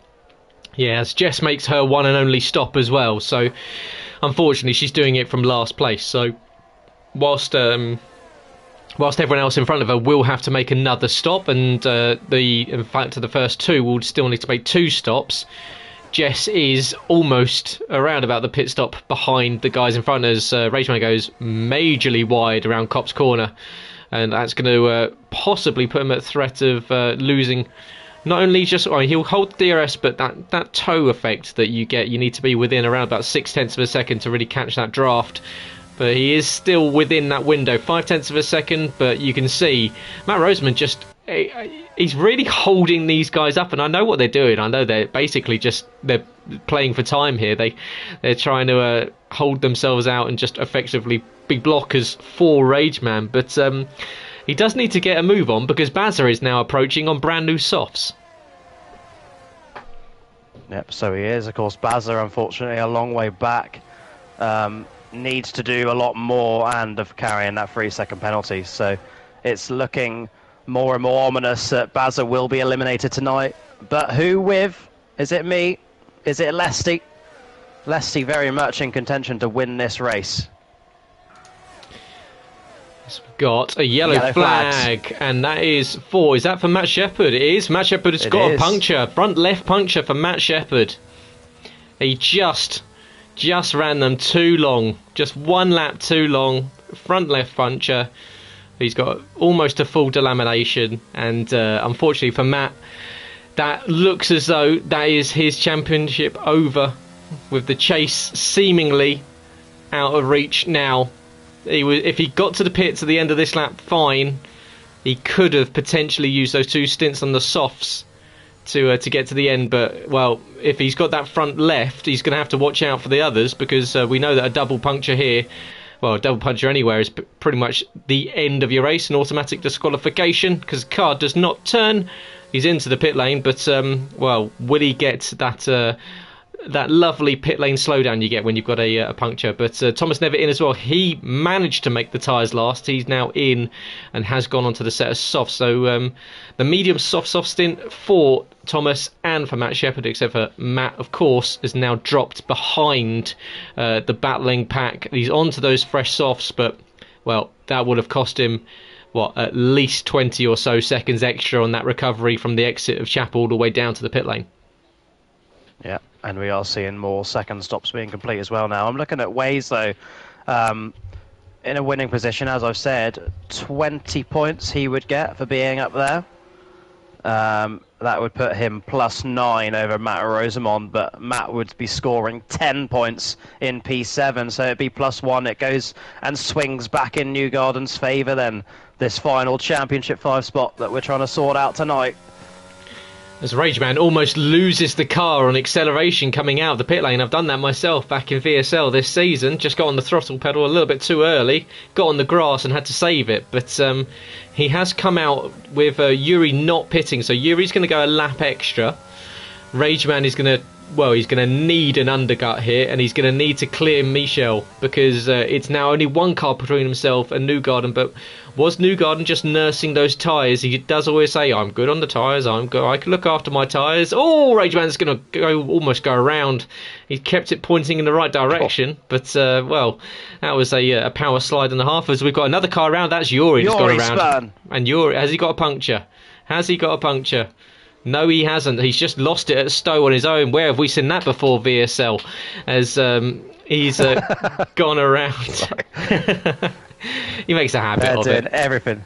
Yeah, as Jess makes her one and only stop as well. So, unfortunately, she's doing it from last place. So, whilst everyone else in front of her will have to make another stop, and in fact, the first 2 will still need to make 2 stops, Jess is almost around about the pit stop behind the guys in front as Rageman goes majorly wide around Copse Corner, and that's going to possibly put him at threat of losing not only just, he'll hold the DRS, but that toe effect that you get, you need to be within around about 0.6 of a second to really catch that draft. But he is still within that window, 0.5 of a second. But you can see Matt Rosamond he's really holding these guys up, and I know what they're doing. I know they're basically they're playing for time here. They're trying to hold themselves out and just effectively be blockers for Rageman. But he does need to get a move on, because Bazza is now approaching on brand new softs. Yep, so he is. Of course, Bazza, unfortunately, a long way back. Needs to do a lot more and of carrying that 3-second penalty. So it's looking more and more ominous that Bazza will be eliminated tonight. But who with? Is it me? Is it Lesty? Lesty very much in contention to win this race. We've got a yellow flag, and that is for, is that for Matt Shepherd? It is. Matt Shepherd has got a puncture, front left puncture for Matt Shepherd. He just ran them too long, just 1 lap too long, front left puncture. He's got almost a full delamination, and unfortunately for Matt, that looks as though that is his championship over, with the chase seemingly out of reach now. If he got to the pits at the end of this lap, fine. He could have potentially used those 2 stints on the softs to get to the end, but well, if he's got that front left, he's going to have to watch out for the others, because we know that a double puncture here, well, a double puncture anywhere, is pretty much the end of your race, an automatic disqualification, because the car does not turn. He's into the pit lane, but well, will he get that lovely pit lane slowdown you get when you've got a puncture? But Thomas Nevitt in as well. He managed to make the tyres last. He's now in and has gone onto the set of soft. So the medium soft stint for Thomas and for Matt Shepherd, except for Matt, of course, is now dropped behind the battling pack. He's onto those fresh softs, but well, that would have cost him at least 20 or so seconds extra on that recovery from the exit of Chapel all the way down to the pit lane. Yeah, and we are seeing more second stops being complete as well now. I'm looking at Waze, though, in a winning position, as I've said. 20 points he would get for being up there. That would put him +9 over Matt Rosamond, but Matt would be scoring 10 points in P7, so it'd be +1. It goes and swings back in Newgarden's favour then, this final Championship 5 spot that we're trying to sort out tonight. As Rageman almost loses the car on acceleration coming out of the pit lane. I've done that myself back in VSL this season. Just got on the throttle pedal a little bit too early, got on the grass and had to save it. But he has come out with Yuri not pitting, so Yuri's going to go a lap extra. Rageman is going to, well, he's going to need an undercut here, and he's going to need to clear Michel, because it's now only one car between himself and Newgarden. But was Newgarden just nursing those tyres? He does always say, I'm good on the tyres, I'm good, I can look after my tyres. Oh, Rageman's going to almost go around. He kept it pointing in the right direction, but, well, that was a power slide and a half. As we've got another car around, that's Yuri just gone around. Spun. And Yuri, has he got a puncture? Has he got a puncture? No, he hasn't. He's just lost it at Stowe on his own. Where have we seen that before, VSL? As he's gone around. He makes a habit of it. They're doing everything.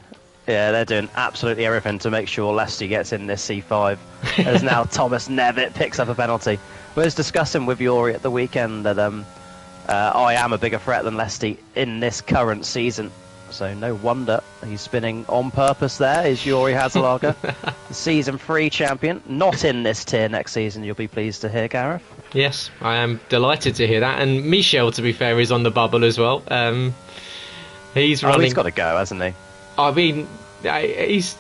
Yeah, they're doing absolutely everything to make sure Leicester gets in this C5. As now Thomas Nevitt picks up a penalty. We was discussing with Yuri at the weekend that I am a bigger threat than Leicester in this current season. So no wonder he's spinning on purpose there, is Yuri Hazelager. Season 3 champion. Not in this tier next season, you'll be pleased to hear, Gareth. Yes, I am delighted to hear that. And Michel, to be fair, is on the bubble as well. He's running... he's got to go, hasn't he? I mean, he's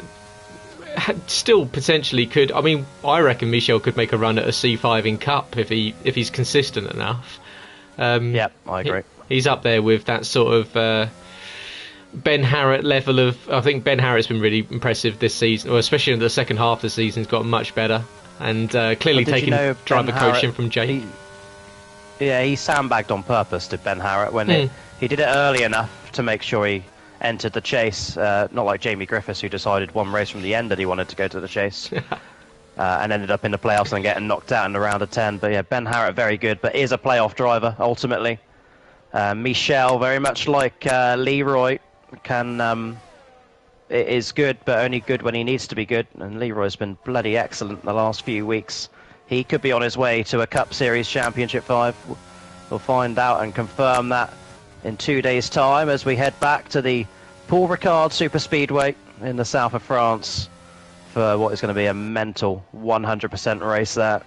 still potentially could... I mean, I reckon Michel could make a run at a C5 in Cup if he's consistent enough. Yeah, I agree. He's up there with that sort of... Ben Harrett level of... I think Ben Harrett's been really impressive this season, or especially in the second half of the season. He's got much better, and clearly taking driver coaching from Jake. He sandbagged on purpose, did Ben Harrett, when he did it early enough to make sure he entered the chase. Not like Jamie Griffiths, who decided one race from the end that he wanted to go to the chase. And ended up in the playoffs and getting knocked out in the round of 10. But yeah, Ben Harrett, very good, but is a playoff driver, ultimately. Michel, very much like Leroy, is good, but only good when he needs to be good, and Leroy's been bloody excellent the last few weeks. He could be on his way to a Cup Series Championship 5. We'll find out and confirm that in 2 days' time as we head back to the Paul Ricard Super Speedway in the south of France for what is going to be a mental 100% race there.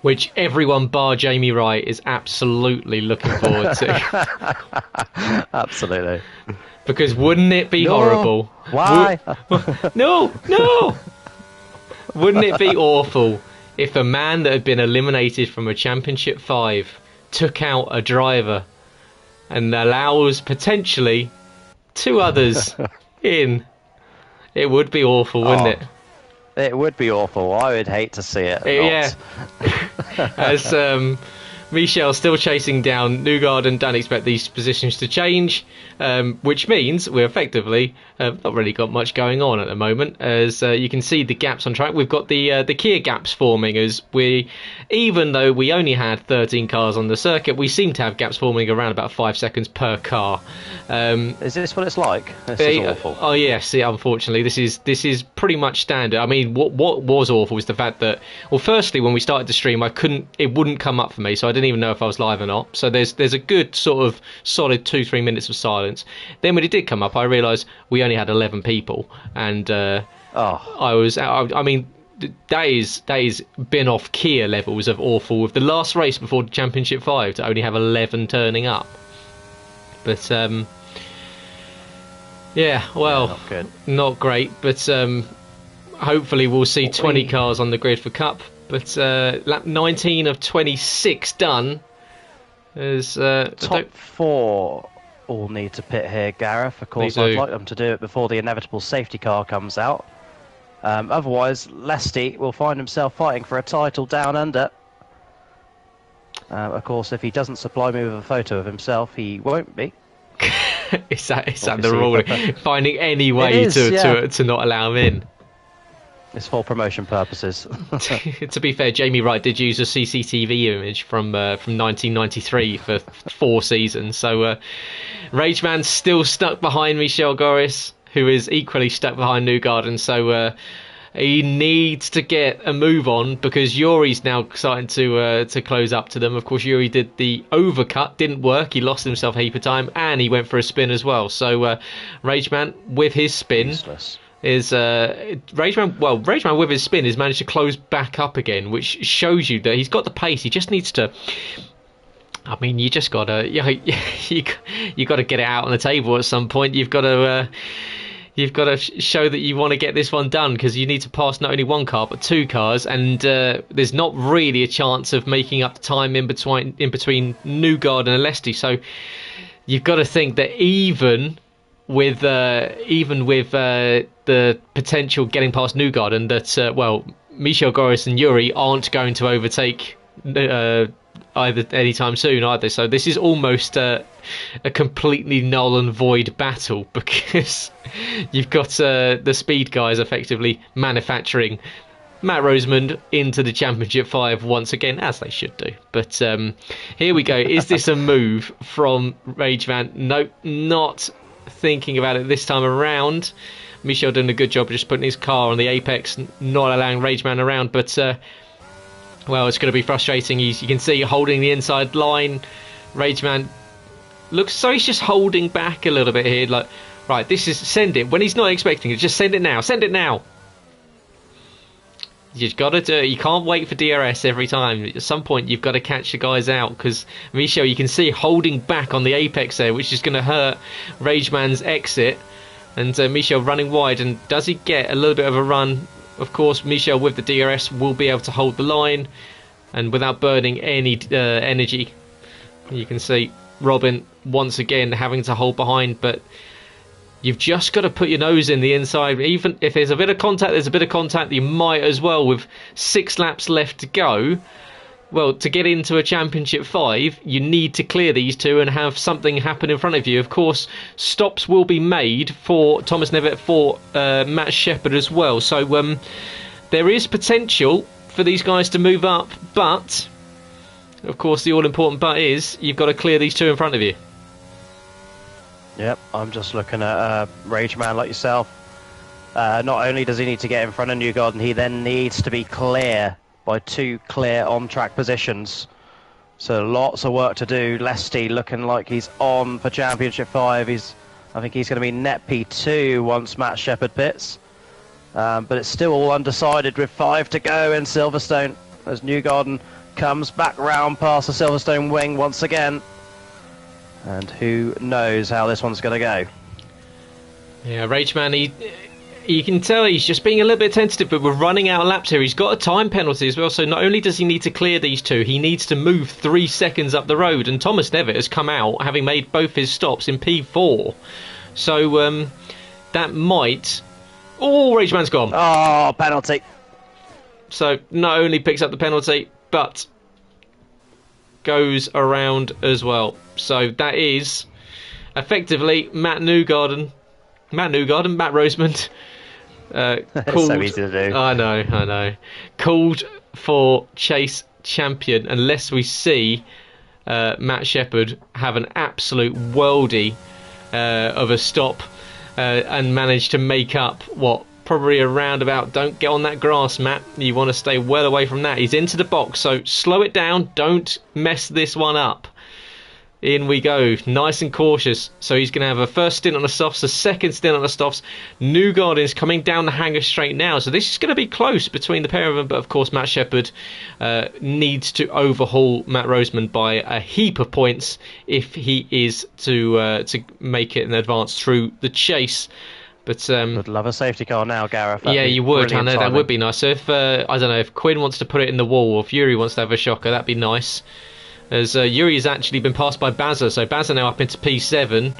Which everyone bar Jamie Wright is absolutely looking forward to. Absolutely. Because wouldn't it be horrible? Why? No! Wouldn't it be awful if a man that had been eliminated from a Championship 5 took out a driver and allows potentially 2 others in? It would be awful, wouldn't it? It would be awful. I would hate to see it. Yeah. As Michel's still chasing down Newgarden, don't expect these positions to change, which means we're effectively not really got much going on at the moment. As you can see the gaps on track, we've got the Kia gaps forming, as even though we only had 13 cars on the circuit, we seem to have gaps forming around about 5 seconds per car. Is this what it's like? This is awful. Oh yes, yeah, unfortunately this is pretty much standard. I mean, what was awful was the fact that, well, firstly, when we started the stream, it wouldn't come up for me, so I didn't even know if I was live or not. So there's a good sort of solid 2-3 minutes of silence. Then when it did come up, I realised we only had 11 people, and I mean, that is bin off Kia levels of awful, with the last race before the Championship 5 to only have 11 turning up. But yeah, well, not great, but hopefully we'll see 20 cars on the grid for Cup. But lap 19 of 26 done. As top 4 all need to pit here, Gareth. Of course, I'd like them to do it before the inevitable safety car comes out. Otherwise, Lesty will find himself fighting for a title down under. Of course, if he doesn't supply me with a photo of himself, he won't be. Is that the rule? Finding any way to not allow him in. It's for promotion purposes. To be fair, Jamie Wright did use a CCTV image from 1993 for 4 seasons. So Rageman's still stuck behind Michel Goris, who is equally stuck behind Newgarden. So he needs to get a move on, because Yuri's now starting to close up to them. Of course, Yuri did the overcut, didn't work. He lost himself a heap of time, and he went for a spin as well. So Rageman with his spin. Useless. Is Rageman with his spin has managed to close back up again, which shows you that he's got the pace. He just needs to, I mean, you just gotta you gotta get it out on the table at some point. You've got to you've got to show that you want to get this one done, because you need to pass not only one car but two cars, and there's not really a chance of making up the time in between Newgarden and Lesty. So you've got to think that even with the potential getting past Newgarden, that Michel Goris and Yuri aren't going to overtake either anytime soon either. So this is almost a completely null and void battle, because you've got the speed guys effectively manufacturing Matt Rosemond into the Championship 5 once again, as they should do. But here we go. Is this a move from Rageman? Nope, not thinking about it this time around. Michel doing a good job of just putting his car on the apex, not allowing Rageman around, but well, it's going to be frustrating. You can see holding the inside line. Rageman looks, so he's just holding back a little bit here, like, right, this is, send it when he's not expecting it, just send it now, send it now. You've got to do it. You can't wait for DRS every time. At some point you've got to catch the guys out, because Michel, you can see holding back on the apex there, which is going to hurt Rageman's exit, and Michel running wide. And does he get a little bit of a run? Of course, Michel with the DRS will be able to hold the line, and without burning any energy. You can see Robin once again having to hold behind, but you've just got to put your nose in the inside. Even if there's a bit of contact, there's a bit of contact. You might as well, with 6 laps left to go. Well, to get into a Championship 5, you need to clear these two and have something happen in front of you. Of course, stops will be made for Thomas Nevitt, for Matt Shepherd as well. So there is potential for these guys to move up, but of course the all-important but is you've got to clear these two in front of you. Yep, I'm just looking at Rageman like yourself. Not only does he need to get in front of Newgarden, he then needs to be clear by 2 clear on-track positions. So lots of work to do. Lesty looking like he's on for Championship 5. I think he's going to be net P2 once Matt Shepherd pits. But it's still all undecided with 5 to go in Silverstone, as Newgarden comes back round past the Silverstone wing once again. And who knows how this one's going to go. Yeah, Rageman, you can tell he's just being a little bit tentative, but we're running out of laps here. He's got a time penalty as well, so not only does he need to clear these two, he needs to move 3 seconds up the road, and Thomas Nevitt has come out having made both his stops in P4. So that might... Oh, Rageman's gone. Oh, penalty. So not only picks up the penalty, but goes around as well. So that is effectively Matt Rosemond called, so easy to do. I know. Called for chase champion, unless we see Matt Shepherd have an absolute worldie of a stop and manage to make up what probably a roundabout. Don't get on that grass, Matt. You want to stay well away from that. He's into the box, so slow it down. Don't mess this one up. In we go, nice and cautious. So he's going to have a first stint on the softs, a second stint on the softs. Newgarden is coming down the hanger straight now, so this is going to be close between the pair of them. But of course, Matt Shepherd needs to overhaul Matt Rosemond by a heap of points if he is to make it and advance through the chase. But would love a safety car now, Gareth. Yeah, you would. I know that would be nice. So if I don't know, if Quinn wants to put it in the wall, or if Yuri wants to have a shocker, that'd be nice. As Yuri has actually been passed by Bazza, so Bazza now up into P7.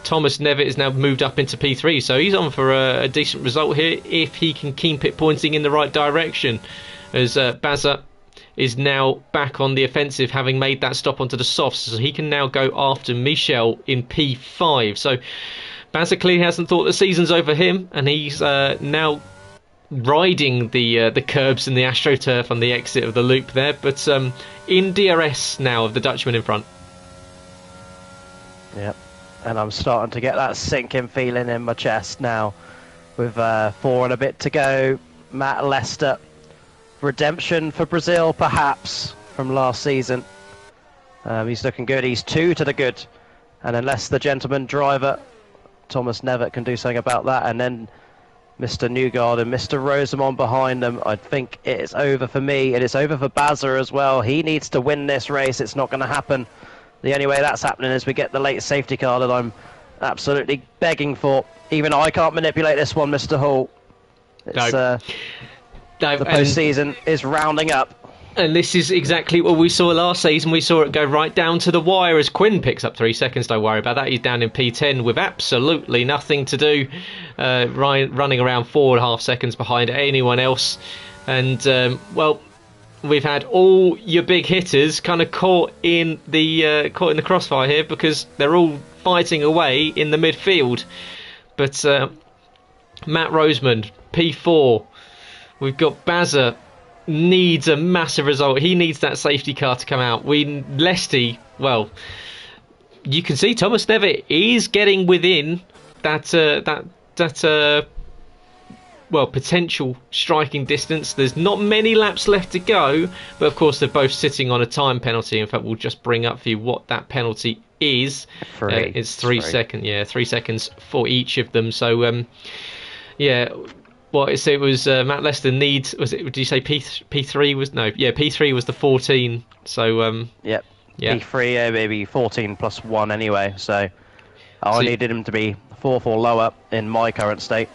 Thomas Nevitt is now moved up into P3, so he's on for a decent result here if he can keep it pointing in the right direction. As Bazza is now back on the offensive, having made that stop onto the softs, so he can now go after Michel in P5. So Bazza clearly hasn't thought the season's over him, and he's now riding the curbs and the AstroTurf on the exit of the loop there, but in DRS now of the Dutchman in front. Yep, and I'm starting to get that sinking feeling in my chest now with 4 and a bit to go. Matt Lester, redemption for Brazil perhaps from last season. He's looking good. He's 2 to the good, and unless the gentleman driver Thomas Nevitt can do something about that, and then Mr. Newgarden, Mr. Rosemond behind them, I think it's over for me. It is over for Bazza as well. He needs to win this race. It's not going to happen. The only way that's happening is we get the late safety car that I'm absolutely begging for. Even I can't manipulate this one, Mr. Hall. It's, No. No, the postseason is rounding up. And this is exactly what we saw last season. We saw it go right down to the wire as Quinn picks up 3 seconds. Don't worry about that. He's down in P10 with absolutely nothing to do, running around 4.5 seconds behind anyone else. And, well, we've had all your big hitters kind of caught in the crossfire here because they're all fighting away in the midfield. But Matt Roseman, P4. We've got Bazza. Needs a massive result. He needs that safety car to come out. Lesty, well, you can see Thomas Devitt is getting within that potential striking distance. There's not many laps left to go, but of course they're both sitting on a time penalty. In fact, we'll just bring up for you what that penalty is. It's 3 seconds. Yeah, 3 seconds for each of them. So, yeah. Well, it was Matt Lester needs. Was it? Did you say P3 was no? Yeah, P3 was the 14. So yep. Yeah. P3 maybe 14 plus 1 anyway. So I needed him to be 4 lower in my current state.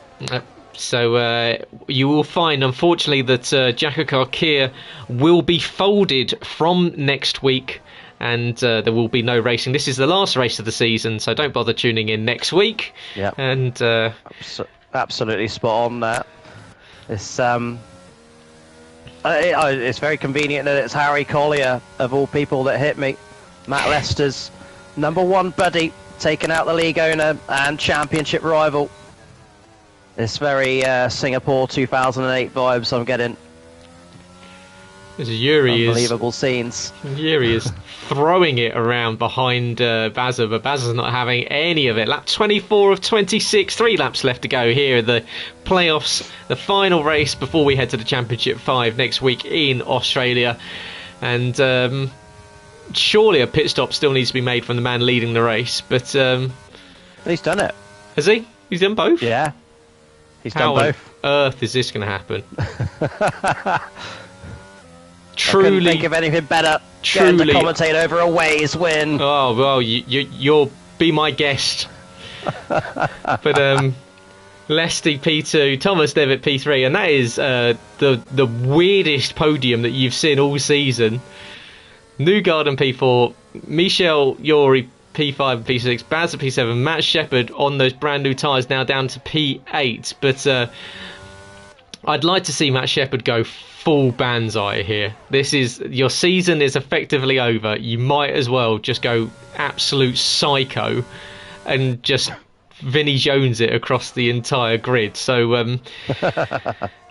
So you will find, unfortunately, that JACKOCAR Kia will be folded from next week. And there will be no racing. This is the last race of the season, so don't bother tuning in next week. Yeah. And absolutely spot on that. It's it's very convenient that it's Harry Collier of all people that hit me. Matt Lester's #1 buddy, taking out the league owner and championship rival. It's very Singapore 2008 vibes I'm getting. Unbelievable scenes. Yuri is throwing it around behind Bazza, but Bazza's not having any of it. Lap 24 of 26, 3 laps left to go here. The playoffs, the final race before we head to the Championship 5 next week in Australia. And surely a pit stop still needs to be made from the man leading the race. But he's done it. Has he? He's done both? Yeah. He's done both. How on earth is this going to happen? Truly, I couldn't think of anything better. Getting to commentate over a Waze win. Oh well, you'll be my guest. But Lesty P2, Thomas Devitt P3, and that is the weirdest podium that you've seen all season. Newgarden P4, Michel Yori P5 and P6, Baz at P7, Matt Shepherd on those brand new tyres now down to P8. But I'd like to see Matt Shepherd go full Banzai here. Your season is effectively over. You might as well just go absolute psycho and just Vinnie Jones it across the entire grid. So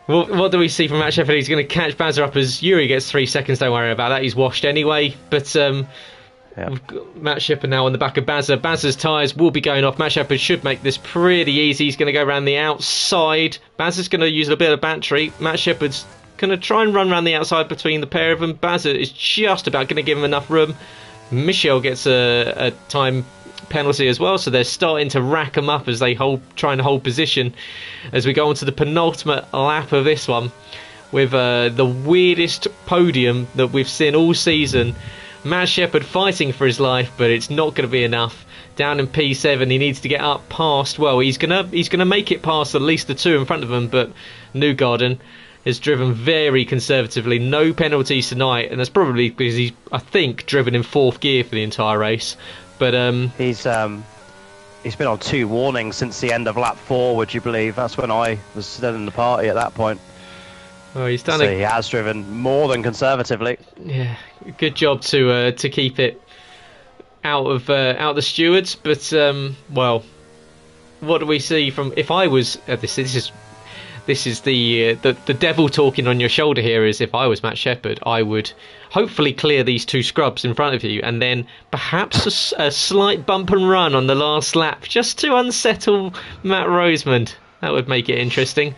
what do we see from Matt Shepherd? He's going to catch Bazza up as Yuri gets 3 seconds. Don't worry about that. He's washed anyway. But we've got Matt Shepherd now on the back of Bazza. Bazza's tyres will be going off. Matt Shepherd should make this pretty easy. He's going to go around the outside. Bazza's going to use a bit of battery. Matt Shepherd's going to try and run around the outside between the pair of them. Bazza is just about going to give him enough room. Michel gets a time penalty as well, so they're starting to rack them up as they try and hold position as we go on to the penultimate lap of this one with the weirdest podium that we've seen all season. Matt Shepherd fighting for his life, but it's not going to be enough. Down in P7, he needs to get up past. Well, he's gonna make it past at least the two in front of him, but Newgarden has driven very conservatively. No penalties tonight, and that's probably because he's, I think, driven in 4th gear for the entire race. But he's been on 2 warnings since the end of lap 4. Would you believe? That's when I was still in the party at that point. Oh, he's done so he has driven more than conservatively. Yeah, good job to keep it out of the stewards. But well, what do we see from? If I was this is the devil talking on your shoulder here. Is if I was Matt Shepherd, I would hopefully clear these 2 scrubs in front of you, and then perhaps a slight bump and run on the last lap, just to unsettle Matt Rosemond. That would make it interesting.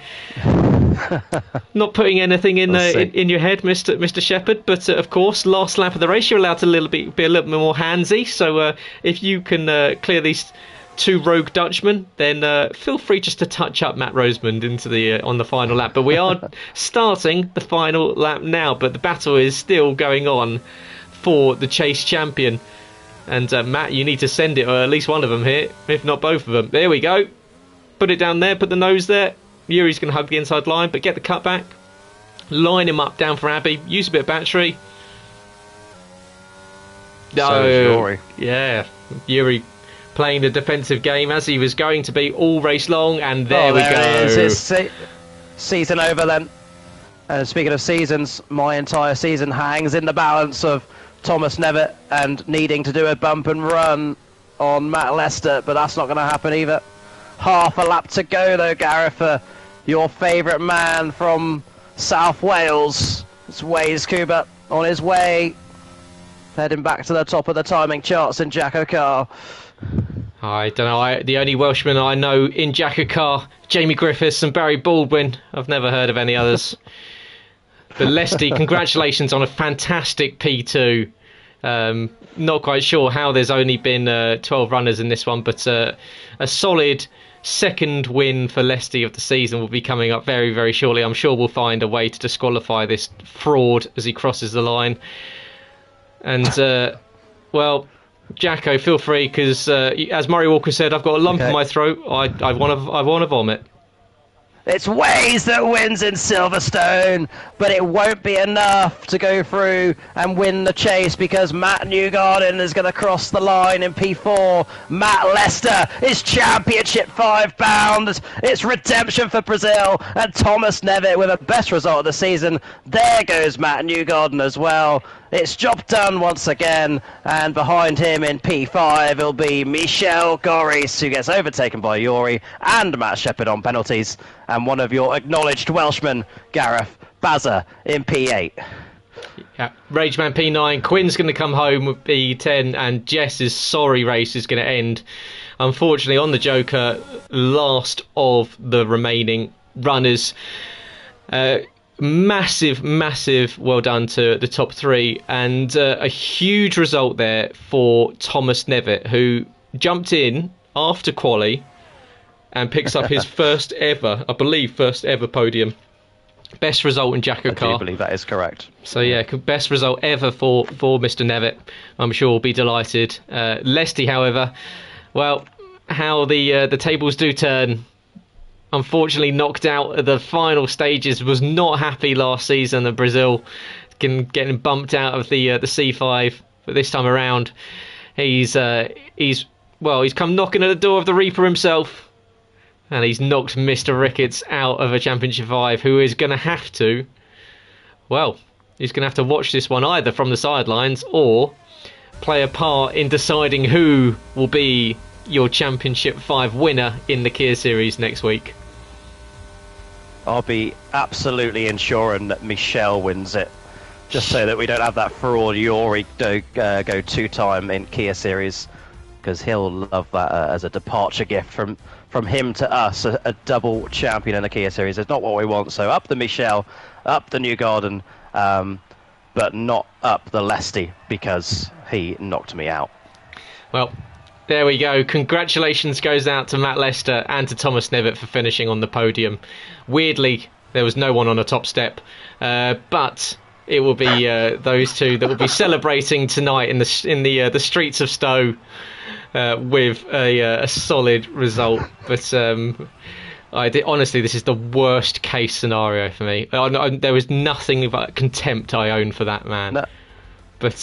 Not putting anything in your head, Mr. Shepherd, but of course, last lap of the race, you're allowed to be a little bit more handsy. So if you can clear these 2 rogue Dutchmen, then feel free just to touch up Matt Rosemond into on the final lap. But we are starting the final lap now, but the battle is still going on for the chase champion. And Matt, you need to send it, or at least one of them here, if not both of them. There we go. Put it down there, put the nose there. Yuri's going to hug the inside line, but get the cut back. Line him up down for Abby. Use a bit of battery. So is Yuri. Yeah, Yuri playing the defensive game as he was going to be all race long, and there we go. It is. It's season over then. And speaking of seasons, my entire season hangs in the balance of Thomas Nevitt and needing to do a bump and run on Matt Lester, but that's not going to happen either. Half a lap to go though, Gareth, for your favourite man from South Wales. It's Waze Kuba on his way, heading back to the top of the timing charts in JACKOCAR. I don't know. The only Welshman I know in JACKOCAR, Jamie Griffiths and Barry Baldwin. I've never heard of any others. But Lesty, congratulations on a fantastic P2. Not quite sure how there's only been 12 runners in this one, but a solid second win for Lesty of the season will be coming up very, very shortly. I'm sure we'll find a way to disqualify this fraud as he crosses the line. And, well, Jacko, feel free, because as Murray Walker said, I've got a lump in my throat. I want to vomit. It's Waze that wins in Silverstone, but it won't be enough to go through and win the chase, because Matt Newgarden is going to cross the line in P4. Matt Lester is Championship 5 bound. It's redemption for Brazil, and Thomas Nevitt with a best result of the season. There goes Matt Newgarden as well. It's job done once again, and behind him in P5 will be Michel Goris, who gets overtaken by Yuri and Matt Shepherd on penalties, and one of your acknowledged Welshmen, Gareth Bazza, in P8. Yeah, Rageman P9, Quinn's going to come home with P10, and Jess's sorry race is going to end, unfortunately, on the Joker, last of the remaining runners. Massive well done to the top three, and a huge result there for Thomas Nevitt, who jumped in after quali and picks up his first ever podium. Best result in JACKOCAR. I do believe that is correct. So yeah, best result ever for Mr. Nevitt. I'm sure we'll be delighted. Lesty, however, well, how the tables do turn. Unfortunately knocked out at the final stages, was not happy last season at Brazil, getting bumped out of the C5, but this time around he's come knocking at the door of the Reaper himself, and he's knocked Mr. Ricketts out of a Championship 5, who is going to have to watch this one either from the sidelines or play a part in deciding who will be your Championship 5 winner in the Kia Series next week. I'll be absolutely ensuring that Michelle wins it, just so that we don't have that fraud Yuri go two-time in Kia Series, because he'll love that as a departure gift from him to us, a double champion in the Kia Series. It's not what we want, so up the Michelle, up the Newgarden, but not up the Lesty, because he knocked me out. Well, there we go. Congratulations goes out to Matt Lester and to Thomas Nevitt for finishing on the podium. Weirdly, there was no one on the top step, but it will be those two that will be celebrating tonight in the streets of Stowe with a solid result. But honestly, this is the worst case scenario for me. There was nothing but contempt I own for that man. No. But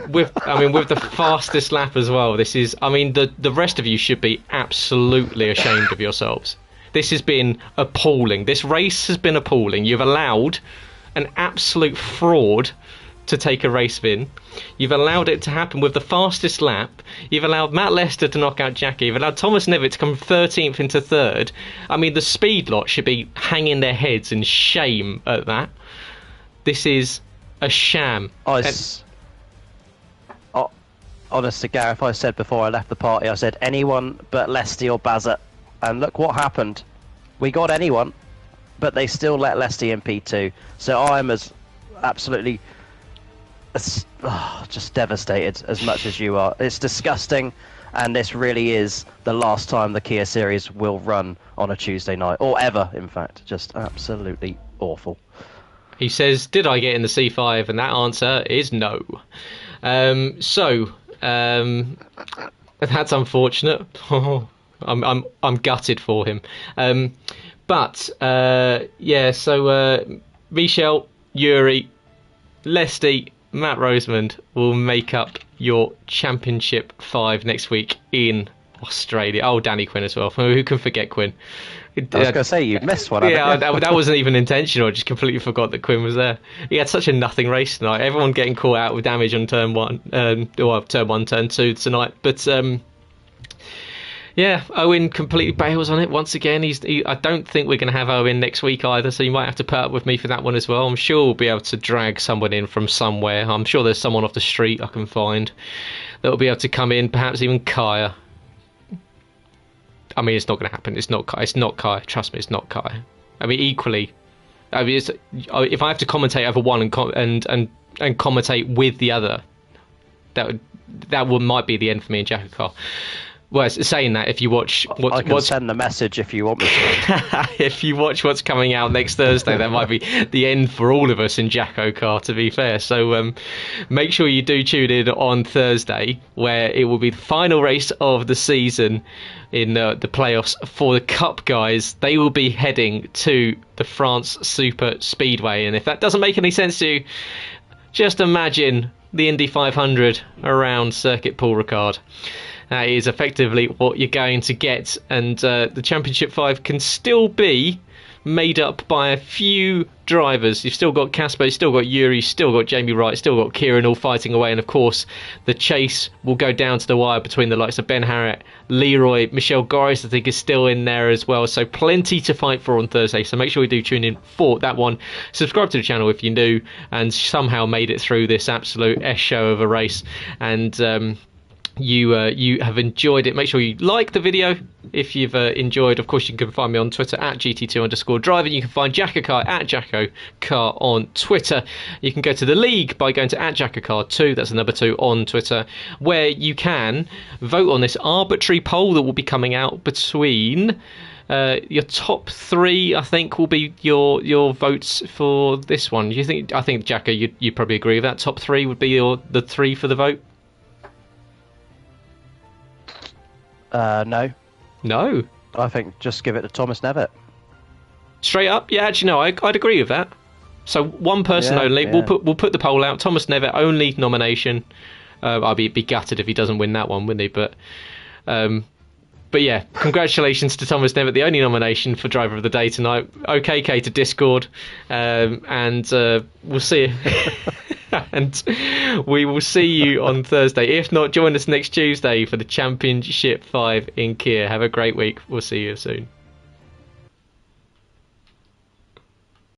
with the fastest lap as well, this is. The rest of you should be absolutely ashamed of yourselves. This has been appalling. This race has been appalling. You've allowed an absolute fraud to take a race win. You've allowed it to happen with the fastest lap. You've allowed Matt Lester to knock out Jackie. You've allowed Thomas Nevitt to come 13th into 3rd. The speed lot should be hanging their heads in shame at that. This is a sham. Honestly, Gareth, I said before I left the party, I said anyone but Lesty or Bazzett. And look what happened. We got anyone, but they still let Lesty in P2. So I'm as absolutely just devastated as much as you are. It's disgusting, and this really is the last time the Kia Series will run on a Tuesday night, or ever, in fact. Just absolutely awful. He says, did I get in the C5? And that answer is no. So, That's unfortunate. I'm gutted for him. But yeah, so Michel, Yuri, Lesty, Matt Rosemond will make up your Championship 5 next week in Australia. Oh, Danny Quinn as well. Who can forget Quinn? I was going to say, you've missed one. Yeah, that wasn't even intentional. I just completely forgot that Quinn was there. He had such a nothing race tonight. Everyone getting caught out with damage on turn 1, turn 1, turn 2 tonight. But yeah, Owen completely bails on it once again. I don't think we're going to have Owen next week either, so you might have to put up with me for that one as well. I'm sure we'll be able to drag someone in from somewhere. I'm sure there's someone off the street I can find that will be able to come in, perhaps even Kaya. I mean, it's not going to happen. It's not Kai. Trust me, it's not Kai. I mean, equally, I mean, if I have to commentate over one and commentate with the other, that might be the end for me in JACKOCAR. Well, saying that, if you watch I can send the message if you want me to. If you watch what's coming out next Thursday, that might be the end for all of us in JACKOCAR, to be fair. So make sure you do tune in on Thursday, where it will be the final race of the season in the playoffs for the Cup guys. They will be heading to the France Super Speedway, and if that doesn't make any sense to you, just imagine the Indy 500 around Circuit Paul Ricard. That is effectively what you're going to get, and the Championship 5 can still be made up by a few drivers. You've still got Casper, you've still got Yuri, still got Jamie Wright, still got Kieran all fighting away, and of course the chase will go down to the wire between the likes of Ben Harrett, Leroy, Michelle Goris I think is still in there as well, so plenty to fight for on Thursday, so make sure you do tune in for that one. Subscribe to the channel if you're new and somehow made it through this absolute show of a race, and you have enjoyed it. Make sure you like the video if you've enjoyed. Of course, you can find me on Twitter at GT2_driving. You can find JACKOCAR at JACKOCAR on Twitter. You can go to the league by going to at JACKOCAR2, that's the number 2 on Twitter, where you can vote on this arbitrary poll that will be coming out between your top 3. I think will be your votes for this one. Do you think? I think Jacko, you probably agree with that. Top 3 would be the 3 for the vote. No. No. I think just give it to Thomas Nevitt. Straight up? Yeah, actually, no, I'd agree with that. So one person only. Yeah. We'll put the poll out. Thomas Nevitt only nomination. I'd be gutted if he doesn't win that one, wouldn't he? But yeah, congratulations to Thomas Nevitt, the only nomination for Driver of the Day tonight. OKK to Discord, and we'll see you. And we will see you on Thursday. If not, join us next Tuesday for the Championship 5 in Kia. Have a great week. We'll see you soon.